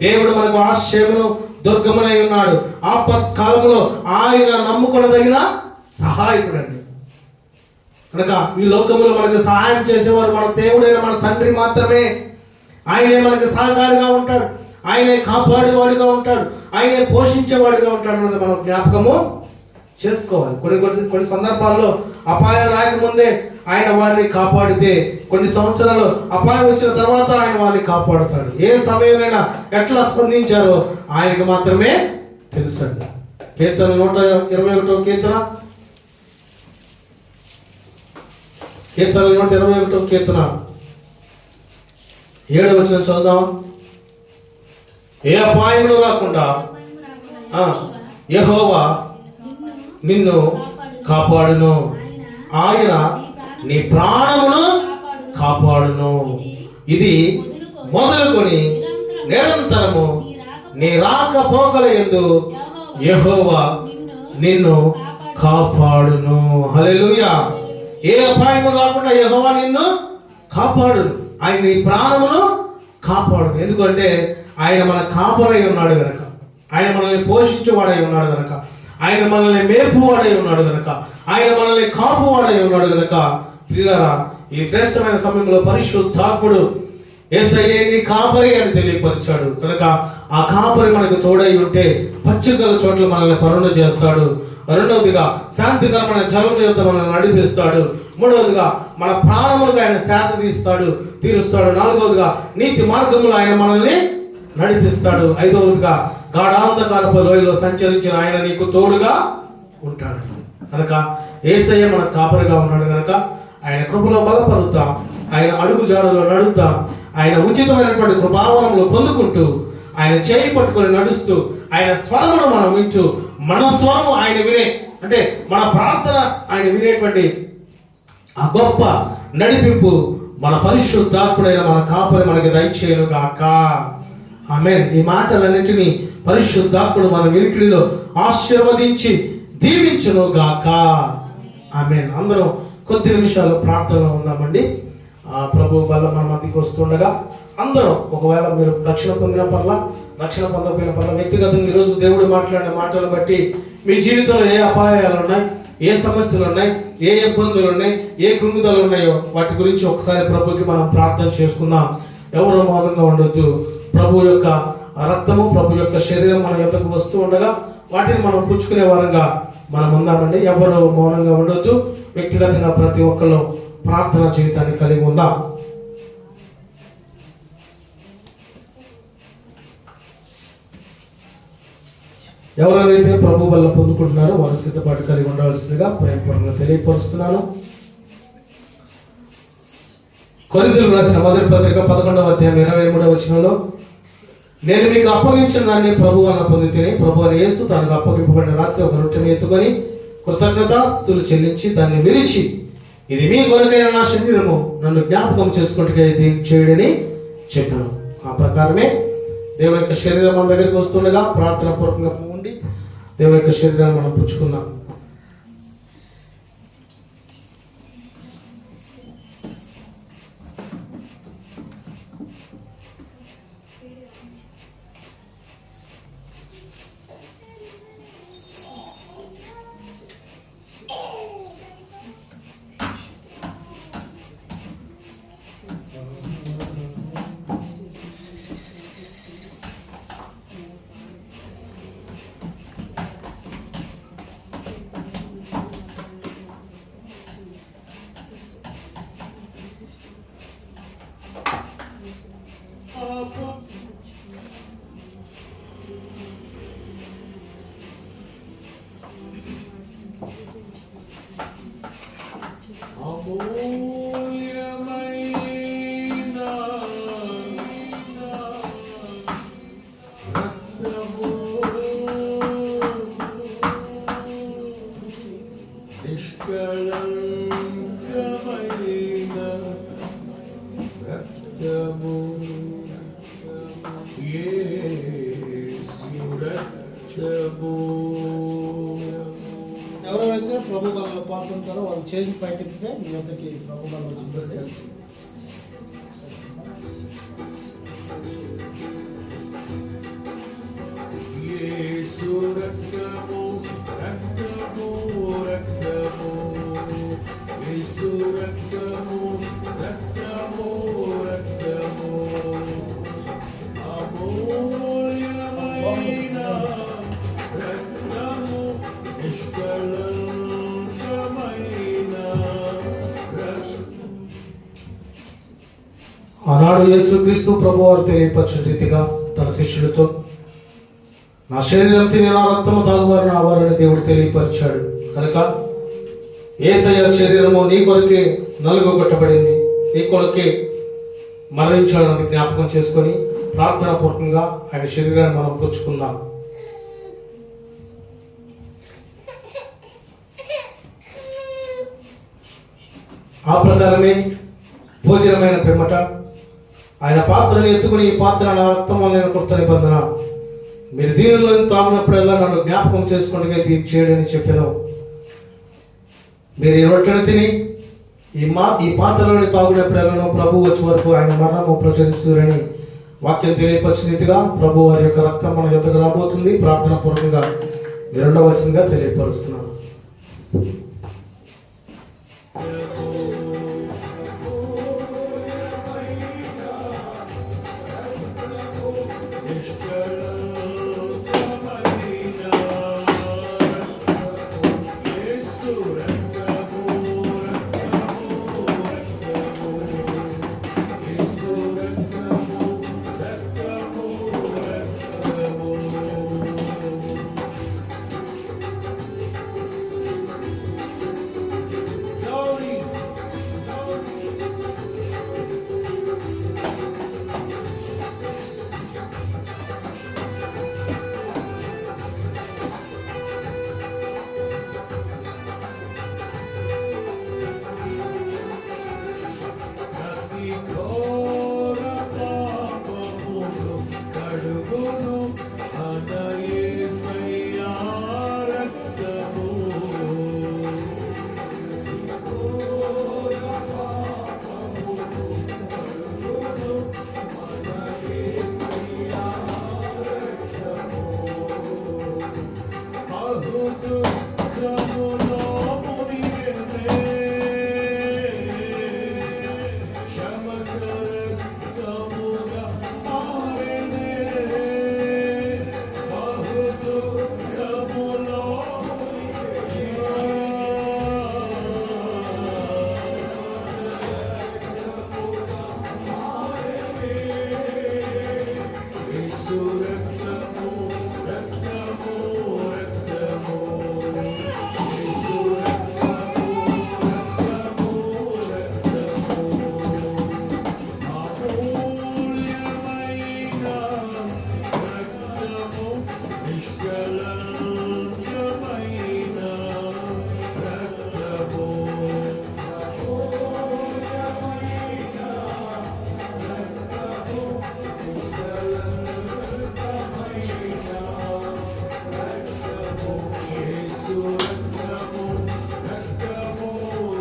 దేవుడు మనకు ఆశ్రయమును దుర్గమునై ఉన్నాడు. ఆపత్కాలంలో ఆయన నమ్ముకొనదగిన సహాయకుడండి. కనుక ఈ లోకములో మనకు సహాయం చేసేవారు మన దేవుడైన మన తండ్రి మాత్రమే. ఆయనే మనకు సహకారిగా ఉంటాడు, ఆయనే కాపాడేవాడిగా ఉంటాడు, ఆయనే పోషించేవాడిగా ఉంటాడు అన్నది మనం జ్ఞాపకము చేసుకోవాలి. కొన్ని సందర్భాల్లో అపాయం రాకముందే ఆయన వారిని కాపాడితే, కొన్ని సంవత్సరాలు అపాయం వచ్చిన తర్వాత ఆయన వారిని కాపాడుతాడు. ఏ సమయంలో ఎట్లా స్పందించారో ఆయనకు మాత్రమే తెలుసండి. కీర్తన 121 కీర్తన 121 కీర్తన 7వ వచనం చదువుదాం. ఏ అపాయములు రాకుండా యెహోవా నిన్ను కాపాడును, ఆయన నీ ప్రాణమును కాపాడును. ఇది మొదలుకొని నిరంతరము నీ రాకపోకల యందు యెహోవా నిన్ను కాపాడును. హల్లెలూయా. ఏ అపాయము రాకుండా యెహోవా నిన్ను కాపాడును, ఆయన నీ ప్రాణమును కాపాడును. ఎందుకంటే ఆయన మన కాపరై ఉన్నాడు గనక, ఆయన మనల్ని పోషించేవాడై ఉన్నాడు గనక, ఆయన మనల్ని మేపువాడై ఉన్నాడు గనక, ఆయన మనల్ని కాపువాడై ఉన్నాడు గనక, ప్రియులారా, ఈ శ్రేష్టమైన సమయంలో పరిశుద్ధాత్ముడు యేసయ్యే నీ కాపరి అని తెలియపరిచాడు కనుక ఆ కాపరి మనకు తోడై ఉంటే పచ్చికల చోట్ల మనల్ని పరుణ చేస్తాడు. రెండవదిగా శాంతికరమైన జలం యొక్క మనల్ని నడిపిస్తాడు. మూడవదిగా మన ప్రాణములకు ఆయన శాంతి తీరుస్తాడు. నాలుగవదిగా నీతి మార్గములు ఆయన మనల్ని నడిపిస్తాడు. ఐదవదిగా గాఢాంధకారపు లోయలో సంచరించిన ఆయన నీకు తోడుగా ఉంటాడు. కనుక యేసయ్య మన కాపరిగా ఉన్నాడు కనుక ఆయన కృపలో బలపరుద్దాం, ఆయన అడుగు జాడలో నడుద్దాం, ఆయన ఉచితమైనటువంటి కృపావరంలో పొందుకుంటూ ఆయన చేయి పట్టుకొని నడుస్తూ ఆయన స్వరమును మనం వింటూ మన స్వరము ఆయన వినే, అంటే మన ప్రార్థన ఆయన వినేటువంటి ఆ గొప్ప నడిపింపు మన పరిశుద్ధాత్ముడైన మన కాపరి మనకి దయచేయను గాక. ఆమేన్. ఈ మాటలన్నింటినీ పరిశుద్ధాత్ముడు మన వినికిడిలో ఆశీర్వదించి దీవించును గాక. ఆమేన్. అందరం కొద్ది నిమిషాలు ప్రార్థనలో ఉందామండి. ప్రభు వల్ల మన మధ్యకి వస్తుండగా అందరం, ఒకవేళ మీరు రక్షణ పొందిన పర్ల, రక్షణ పొందకపోయిన పర్ల, వ్యక్తిగతంగా ఈరోజు దేవుడు మాట్లాడిన మాటలు బట్టి మీ జీవితంలో ఏ అపాయాలు ఉన్నాయి, ఏ సమస్యలు ఉన్నాయి, ఏ ఇబ్బందులు ఉన్నాయి, ఏ కృంగుదలు ఉన్నాయో వాటి గురించి ఒకసారి ప్రభుకి మనం ప్రార్థన చేసుకుందాం. ఎవరు మౌనంగా ఉండొద్దు. ప్రభు యొక్క రక్తము, ప్రభు యొక్క శరీరం మన యొద్దకు వస్తూ ఉండగా వాటిని మనం పుచ్చుకునే వారంగా మనం ఉందామండి. ఎవరు మౌనంగా ఉండొద్దు. వ్యక్తిగతంగా ప్రతి ఒక్కరు ప్రార్థన జీవితాన్ని కలిగి ఉందాం. ఎవరైతే ప్రభు వల్ల పొందుకుంటున్నారో వారు సిద్ధపాటు కలిగి ఉండవలసిందిగా ప్రేమపూర్వకంగా తెలియపరుస్తున్నాను. కొరింథీయులకు రాసిన మొదటి పత్రిక 11వ అధ్యాయం 23వ వచనంలో, నేను మీకు అప్పగించిన దాన్ని ప్రభు వల్ల పొందితేనే, ప్రభు అని యేసు తనకు అప్పగింపబడిన రాత్రి ఒక రొట్టెను ఎత్తుకొని కృతజ్ఞతాస్తుతులు చెల్లించి దాన్ని విరిచి, ఇది మీ కొరకైన నా శరీరము, నన్ను జ్ఞాపకం చేసుకుంటే దీన్ని చేయడని చెప్పాను. ఆ ప్రకారమే దేవుని యొక్క శరీరం మన దగ్గరికి వస్తుండగా ప్రార్థన పూర్వకంగా ఉండి దేవుని యొక్క శరీరాన్ని మనం పుచ్చుకుందాం. ఎవరైతే ప్రభు బలలో పాల్గొంటారో వాళ్ళు చేసి పైకెత్తితే మీ వద్దకి ప్రభు బలం వచ్చిందంటే ఆనాడు యేసుక్రీస్తు ప్రభువారు తెలియపరిచిన రీతిగా తన శిష్యులతో నా శరీరం తిని నా రక్తము తాగువారు నా వారిని దేవుడు తెలియపరిచాడు కనుక యేసయ్య శరీరము నీ కొరకే నలుగొట్టబడింది, నీ కొరకే మరణించాడని జ్ఞాపకం చేసుకొని ప్రార్థనా పూర్వకంగా ఆయన శరీరాన్ని మనం పుచ్చుకుందాం. ఆ ప్రకారమే భోజనమైన పిమ్మట ఆయన పాత్రను ఎత్తుకుని ఈ పాత్ర నా రక్తం వల్ల కొత్త నిబంధన, మీరు దీనిలో తాగినప్పుడల్లా నన్ను జ్ఞాపకం చేసుకోండి ఇది చేయడని చెప్పాను. మీరు రొట్టెను తిని ఈ పాత్రలోని తాగునప్పుడల్లా ప్రభు వచ్చే వరకు ఆయన మరణము ప్రచురిస్తురని వాక్యం తెలియపరిచిన రీతిగా ప్రభు వారి యొక్క రక్తం మన యొద్దకు రాబోతుంది. ప్రార్థన పూర్వకంగా మీరు ఉండవలసిందిగా తెలియపరుస్తున్నాను.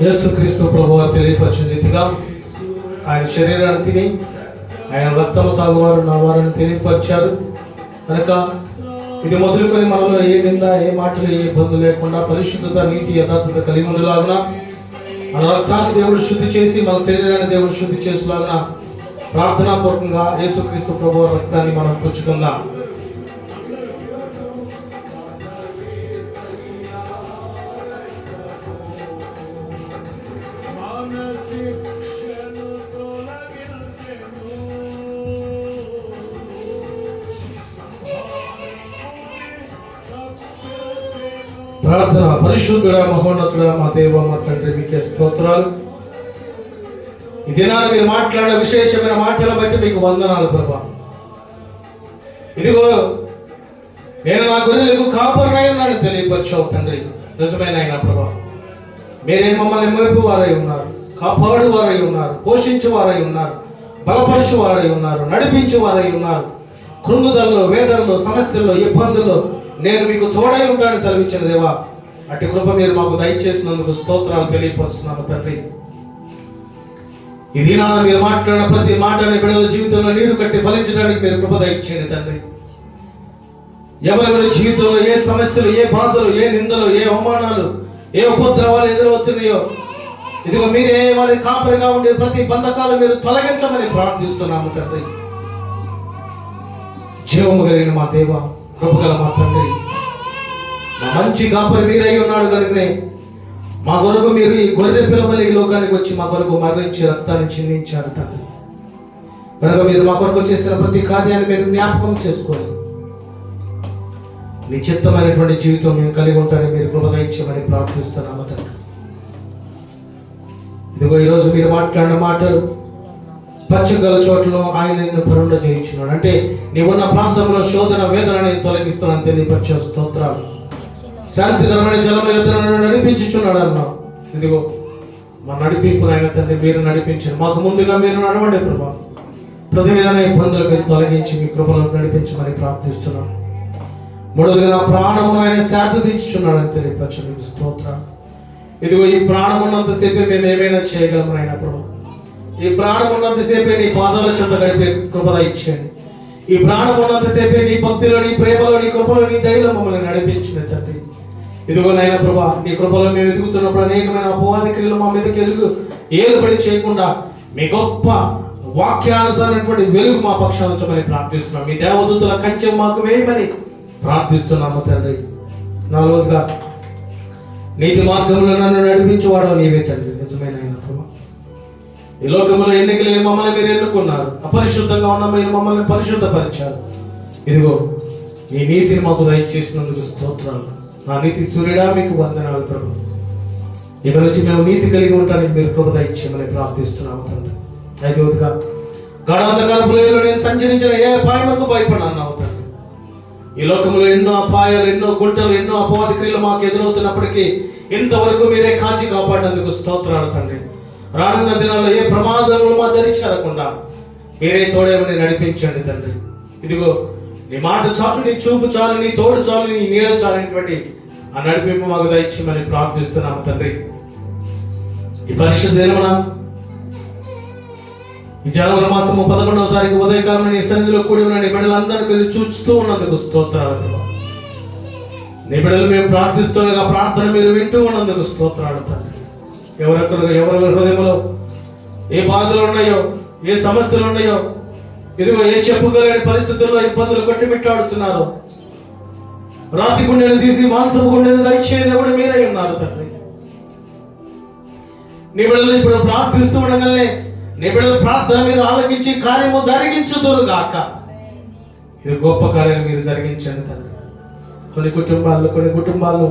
యేసుక్రీస్తు ప్రభువారు తెలియపరిచిన రీతిగా ఆయన శరీరాన్ని తిని ఆయన రక్తము తాగువారు నా వారిని తెలియపరిచారు కనుక ఇది మొదలుకొని మనలో ఏ నింద ఏ మాటలు ఏ ఇబ్బందులు లేకుండా పరిశుద్ధత నీతి యథార్థత కలిగి ఉండేలాగున మన రక్తాన్ని దేవుడు శుద్ధి చేసి మన శరీరాన్ని దేవుడు శుద్ధి చేసేలాగున ప్రార్థనాపూర్వకంగా యేసుక్రీస్తు ప్రభువారి రక్తాన్ని మనం పుచ్చుకుందాం. ప్రార్థన. పరిశుద్ధుడా మహోన్నతుడా మా దేవ మా తండ్రి మీకే స్తోత్రాలు. ఈ దినాన్ని మీరు మాట్లాడిన విశేషమైన మాటలను బట్టి మీకు వందనాలు ప్రభా. ఇదిగో నేను నా గొర్రెలకు కాపరినై ఉన్నాను తెలియపరిచావు తండ్రి. నిజమైన ఆయన ప్రభా, మీరే మమ్మల్ని మేపు వారై ఉన్నారు, కాపాడు వారై ఉన్నారు, పోషించు వారై ఉన్నారు, బలపరచు వారై ఉన్నారు, నడిపించు వారై ఉన్నారు, కృంగుదల్లో, వేదనలో, సమస్యల్లో, ఇబ్బందుల్లో నేను మీకు తోడై ఉంటానని సెలవిచ్చిన దేవా, అట్టి కృప మీరు మాకు దయచేసినందుకు స్తోత్రాలు తెలియపరుస్తున్నాను తండ్రి. ఈ దినాన మీరు మాట్లాడిన ప్రతి మాటని బిడ్డల జీవితంలో నీరు కట్టి ఫలించడానికి మీరు కృప దయచేయండి తండ్రి. ఎవరెవరి జీవితంలో ఏ సమస్యలు, ఏ బాధలు, ఏ నిందలు, ఏ అవమానాలు, ఏ ఉపద్రవాలు ఎదురవుతున్నాయో, ఇదిగో మీరే వారి కాపరిగా ఉండే ప్రతి బంధకాలు మీరు తొలగించమని ప్రార్థిస్తున్నాము తండ్రి. జీవము కలిగిన మా దేవ, కృపగల మా తండ్రి, మా మంచి కాపరి మీరై ఉన్నాడు కనుకనే మా కొరకు మీరు ఈ గొర్రె పిల్లవని ఈ లోకానికి వచ్చి మా కొరకు మరణించి రక్తాన్ని చిందించారు తండ్రి. కనుక మీరు మా కొరకు చేసిన ప్రతి కార్యాన్ని మీరు జ్ఞాపకం చేసుకోండి. నీ చిత్తమైనటువంటి జీవితం మేము కలిగి ఉంటానని మీరు కృప దయచేయమని ప్రార్థిస్తున్నాము తండ్రి. ఇదిగో ఈరోజు మీరు మాట్లాడిన మాటలు పచ్చగల చోట్ల ఆయన నిన్ను పరుండ చేయించున్నాడు. అంటే నీవున్న ప్రాంతంలో శోధన, వేదనని తొలగిస్తున్నాను తెలియపరిచే స్తోత్రాలు. శాంతికరమైన జలంలో ఎదురు నడిపించుచున్నాడు అన్నావు. ఇదిగో మా నడిపింపు ఆయన తండ్రి మీరు నడిపించండి. మాకు ముందుగా మీరు నడవండి ప్రభా. ప్రతి విధమైన ఇబ్బందులు మీరు తొలగించి మీ కృపలో నడిపించమని ప్రార్థిస్తున్నాను. మూడవదిగా నా ప్రాణము ఆయన శాంతించుచున్నాడు అని తెలియపరచు మీకు స్తోత్రాలు. ఇదిగో ఈ ప్రాణం ఉన్నంతసేపే మేము ఏమైనా చేయగలము ఆయన ప్రభు. ఈ ప్రాణం ఉన్నంతసేపే నీ పాదాల చెంత గడిపే కృపద ఇచ్చేయండి. ఈ ప్రాణం ఉన్నంతసేపే నీ భక్తిలో, నీ ప్రేమలో, నీ కృపలో, నీ దయలో మమ్మల్ని నడిపించిన తండ్రి. ఇదిగో నాయన ప్రభా, నీ కృపలో మేము ఎదుగుతున్నప్పుడు అనేకమైన అపవాది క్రియలు మా మీదకి ఏలుబడి చేయకుండా మీ గొప్ప వాక్యానుసారమైనటువంటి వెలుగు మా పక్షాన ఉంచమని ప్రార్థిస్తున్నాం. మీ దేవదూతల కంచె మాకు వేయమని ప్రార్థిస్తున్నాము తండ్రి. నాలుగోదిగా నీతి మార్గంలో నన్ను నడిపించేవాడు నీవే తండ్రి. నిజమైన ప్రభా, ఈ లోకంలో ఎన్నికలేని మమ్మల్ని మీరు ఎన్నుకున్నారు. అపరిశుద్ధంగా ఉన్న మీరు మమ్మల్ని పరిశుద్ధపరిచారు. ఇదిగో మీ నీతిని మాకు దయచేసినందుకు స్తోత్రాలు. నా నీతి సూర్యుడా మీకు వందనాలు ప్రభు. ఇక నుంచి మేము నీతి కలిగి ఉంటానికి మీరు కృప దయచేయమని ప్రార్థిస్తున్నాము తండ్రి. ఐదవదిగా గాఢాంధకారపు లోయలో నేను సంచరించిన ఏ అపాయములకు భయపడన్నావు తండ్రి. ఈ లోకంలో ఎన్నో అపాయాలు, ఎన్నో గుంటలు, ఎన్నో అపవాది క్రియలు మాకు ఎదురవుతున్నప్పటికీ ఇంతవరకు మీరే కాచి కాపాడినందుకు స్తోత్రాలు తండ్రి. రానున్న దినాల్లో ఏ ప్రమాదంలో మా దరి చేరకుండా మీరే తోడేమని నడిపించండి తండ్రి. ఇదిగో నీ మాట చాలు, నీ చూపు చాలు, నీ తోడు చాలు, నీ నీడ చాలినటువంటి ఆ నడిపింపు మాకు దయచేయమని ప్రార్థిస్తున్నాము తండ్రి. ఈ పరిశుద్ధ దినమున ఈ జనవరి మాసము 11వ తారీఖు ఉదయకాలం నీ సన్నిధిలో కూడి ఉన్న నీ బిడ్డలందరినీ మీరు చూస్తూ ఉన్నందుకు స్తోత్రాలు. నీ బిడ్డలు మేము ప్రార్థిస్తుండగా ప్రార్థన మీరు వింటూ ఉన్నందుకు స్తోత్రాలు తండ్రి. ఎవరెవరి హృదయంలో ఏ బాధలు ఉన్నాయో, ఏ సమస్యలు ఉన్నాయో, ఇదిగో ఏ చెప్పుకోలేని పరిస్థితుల్లో ఇబ్బందులు కొట్టిమిట్టాడుతున్నారు, రాతి గుండెను తీసి మాంసపు గుండెను దయచే దేవుడు మీరై ఉన్నారు తండ్రి. నీ బిడ్డలు ఇప్పుడు ప్రార్థిస్తూ ఉండగానే నీ బిడ్డల ప్రార్థన మీరు ఆలకించి కార్యము జరిగించుదురు గాక. ఇది గొప్ప కార్యాలు మీరు జరిగించండి తండ్రి. కొన్ని కుటుంబాల్లో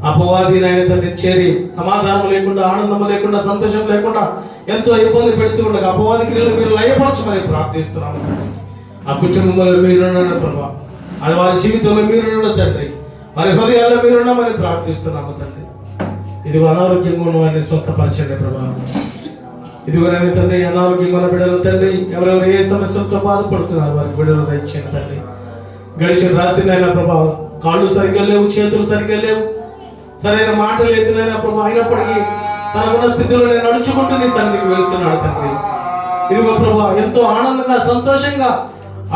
అపవాది నాయన తండ్రి చేరి సమాధానం లేకుండా, ఆనందం లేకుండా, సంతోషం లేకుండా ఎంతో ఇబ్బంది పెడుతూ ఉండగా అపవాది క్రియలు మీరు లయపరచమని ప్రార్థిస్తున్నాము. ఆ కుటుంబంలో మీరున్న ప్రభా, అది వారి జీవితంలో మీరున్న తండ్రి, వారి హృదయాల్లో మీరున్నామని ప్రార్థిస్తున్నాము తండ్రి. ఇది అనారోగ్యంగా ఉన్న వారిని స్వస్థపరచండి ప్రభా. ఇదిగో నాయన తండ్రి, అనారోగ్యంగా ఉన్న బిడ్డలు తండ్రి, ఎవరెవరు ఏ సమస్యలతో బాధపడుతున్నారు వారికి బిడ్డలు దయచేయండి తండ్రి. గడిచిన రాత్రి నాయన ప్రభా, కాళ్ళు సరిగ్గా లేవు, చేతులు సరిగ్గా లేవు, సరైన మాట లేదునైనా ప్రభు, అయినప్పటికీ తనకున్న స్థితిలో నేను నడుచుకుంటూ నీ సన్నిధికి వెళుతున్నాడు తండ్రి. ఇదిగో ప్రభు, ఎంతో ఆనందంగా, సంతోషంగా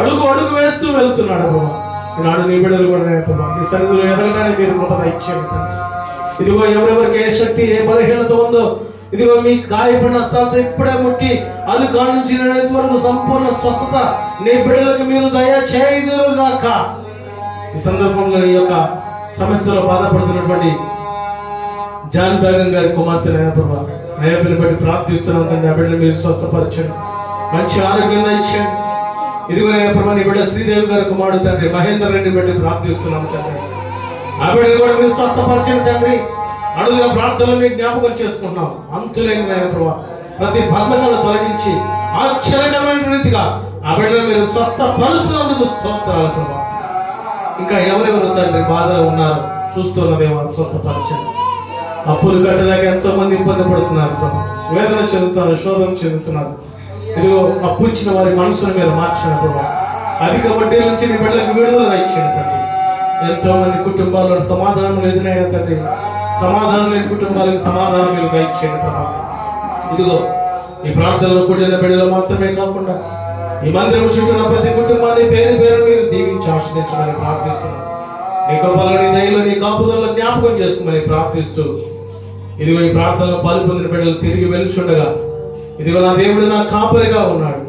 అడుగు అడుగు వేస్తూ వెళుతున్నాడు ప్రభు. ఈనాడు నీ బిడ్డలు కూడా ప్రభు నీ సన్నిధిలో ఎదగడానికి మీరు కృప దయచేయండి తండ్రి. ఇదిగో ఎవరెవరికి ఏ శక్తి, ఏ బలహీనత ఉందో, ఇదిగో మీ గాయపడిన స్థానంతో ఇప్పుడే ముట్టి అది కాను నుంచి వరకు సంపూర్ణ స్వస్థత నీ బిడ్డలకు మీరు దయచేయుదురుగాక. ఈ సందర్భంలో ఈ యొక్క సమస్యలో బాధపడుతున్నటువంటి జాన్ బేగం గారి కుమార్తె ప్రభా, నయపిని బట్టి ప్రార్థిస్తున్నాం తండ్రి. ఆ బిడ్డను మీరు స్వస్థపరచండి, మంచి ఆరోగ్యం ఇచ్చండి. ఇదిగో ప్రభా, నీ బిడ్డ శ్రీదేవి గారి కుమారుడు తండ్రి మహేందర్ రెడ్డి బట్టి ప్రార్థిస్తున్నాం తండ్రి. ఆ బిడ్డను కూడా మీరు స్వస్థపరచండి తండ్రి. అడుగుల ప్రార్థనలు మీకు జ్ఞాపకం చేసుకుంటున్నాం. అంతులేని ప్రభా, ప్రతి బంధకాలు తొలగించి ఆశ్చర్యకరమైన రీతిగా ఆ బిడ్డను మీరు స్వస్థపరుస్తున్నందుకు స్తోత్రాలు ప్రభా. ఇంకా ఎవరెవరు తండ్రి బాధలు ఉన్నారు చూస్తున్న దేవా, స్వస్థపరచండి. అప్పులు కట్టలేక ఎంతో మంది ఇబ్బంది పడుతున్నారు ప్రభా, వేదన చెందుతున్నారు, శోధన చెందుతున్నారు. ఇదిగో అప్పు ఇచ్చిన వారి మనసును మీరు మార్చిన ప్రభా, అధిక వడ్డీ నుంచి నీ బిడ్డలకు విడుదల ఇచ్చింది తండ్రి. ఎంతో మంది కుటుంబాల్లో సమాధానం లేదనైనా తండ్రి, సమాధానం లేని కుటుంబాలకు సమాధానం మీరు దయచేయండి ప్రభా. ఇదిగో ఈ ప్రార్థనలో కూడిన బిడ్డలు మాత్రమే కాకుండా ఈ మందిరం చుట్టూ ఉన్న ప్రతి కుటుంబాన్ని పేరు పేరు మీరు దీవించి ఆశ్రయించమని ప్రార్థిస్తున్నాం. నీ కృపలో, నీ దయలో, నీ కాపుదల్లో జ్ఞాపకం చేసుకోమని ప్రార్థిస్తూ ఇదిగో ఈ ప్రార్థనలో పాల్పొందిన బిడ్డలు తిరిగి వెలుచుండగా ఇదిగో నా దేవుడు నా కాపరిగా ఉన్నాడు,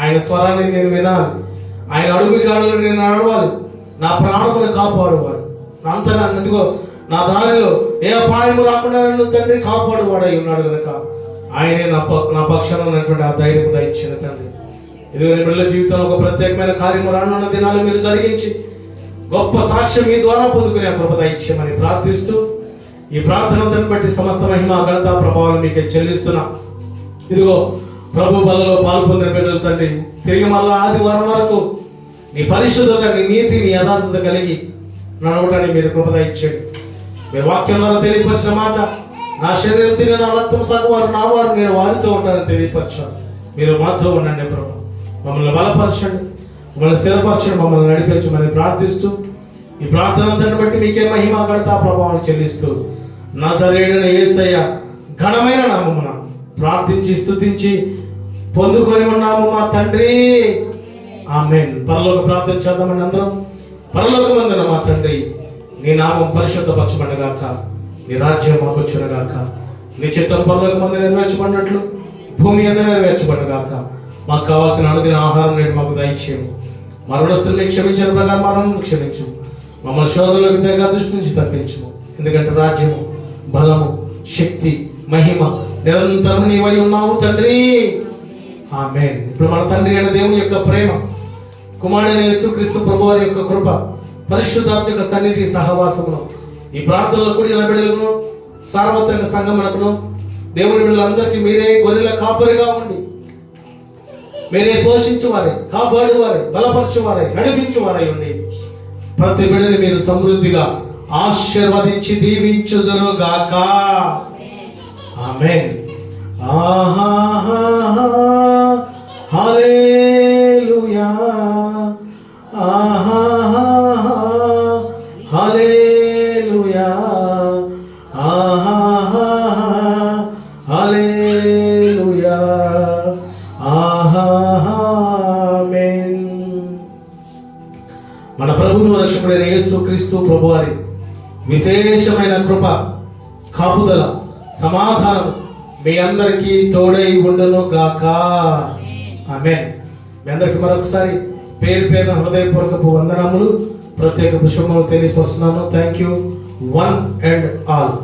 ఆయన స్వరాన్ని నేను వినాలి, ఆయన అడుగు జాడలు నేను నడవాలి, నా ప్రాణమును కాపాడువాడు, అంతగా ఇదిగో నా దారిలో ఏ అపాయము రాకుండా నన్ను తండ్రి కాపాడువాడై ఉన్నాడు కనుక ఆయనే నా పక్షాన ఉన్నటువంటి ఆ ధైర్యం దయచిన తండ్రి. ఇదిగో నీ బిడ్డల జీవితంలో ఒక ప్రత్యేకమైన కార్యము రానున్న దినాలు మీరు జరిగించి గొప్ప సాక్ష్యం మీ ద్వారా పొందుకునే కృప దయచేయమని ప్రార్థిస్తూ ఈ ప్రార్థనలను బట్టి సమస్త మహిమ ఘనత ప్రభావం మీకే చెల్లిస్తున్నా. ఇదిగో ప్రభు బలలో పాల్పొందిన బిడ్డలు తండ్రి తిరిగి మళ్ళా ఆదివారం వరకు నీ పరిశుద్ధత, నీ నీతి, నీ యథార్థత కలిగి నడవటానికి మీరు కృప దయచేయండి. మీ వాక్యం ద్వారా తెలియపరిచిన మాట, నా శరీరం తిని నా రక్తం తాగువారు నా వారు, నేను వారితో ఉంటానని తెలియపరచాను. మీరు మాతో ఉండండి ప్రభు, మమ్మల్ని బలపరచండి, మమ్మల్ని స్థిరపరచండి, మమ్మల్ని నడిపించమని ప్రార్థిస్తూ ఈ ప్రార్థన బట్టి మీకే మహిమ ఘనత ప్రభావం చెల్లిస్తూ నజరేయుడైన యేసయ్య ఘనమైన నామమున ప్రార్థించి స్తుతించి పొందుకొని ఉన్నాము మా తండ్రి, ఆమేన్. పరలోక ప్రార్థన చేద్దామని అందరం. పరలోకమందున మా తండ్రి, నీ నామం పరిశుద్ధపరచబడగాక, నీ రాజ్యం మాకొచ్చునగాక, నీ చిత్తం పరలోకమందు నెరవేర్చబడినట్లు భూమి అందు నెరవేర్చబడగాక. మాకు కావాల్సిన అనుదిన ఆహారం నేడు మాకు దయచేయము. మా రుణస్తుల్ని క్షమించిన ప్రకారం మనం క్షమించు. మమ్మల్ని శోధనలోకి తెగ దృష్టి నుంచి తప్పించము. ఎందుకంటే రాజ్యము, బలము, శక్తి, మహిమ నిరంతరం నీవై ఉన్నావు తండ్రి, ఆమేన్. ఇప్పుడు మన తండ్రి అయిన దేవుని యొక్క ప్రేమ, కుమారుడైన యేసుక్రీస్తు ప్రభువారి యొక్క కృప, పరిశుద్ధాత్మ యొక్క సన్నిధి సహవాసమును ఈ ప్రార్థనలో కూడిన బిడ్డలను సార్వత్రిక సంగమునకును దేవుని బిడ్డలందరికీ మీరే గొర్రెల కాపరిగా ఉండి మీరే పోషించువారే, కాపాడువారే, బలపరచువారే, నడిపించువారై ఉండి ప్రతి బిడ్డని మీరు సమృద్ధిగా ఆశీర్వదించి దీవించుదురుగాక, ఆమేన్. హల్లెలూయా, హల్లెలూయా, హల్లెలూయా, ఆమేన్. మన ప్రభువును రక్షకుడైన యేసుక్రీస్తు ప్రభువారి విశేషమైన కృప, కాపుదల, సమాధానం మీ అందరికీ తోడై ఉండును గాక, ఆమేన్. మీ అందరికి మరొకసారి పేరు పేరున హృదయపూర్వకపు వందనములు, ప్రత్యేక శుభములు తెలియపరుస్తున్నాను. Thank you one and all.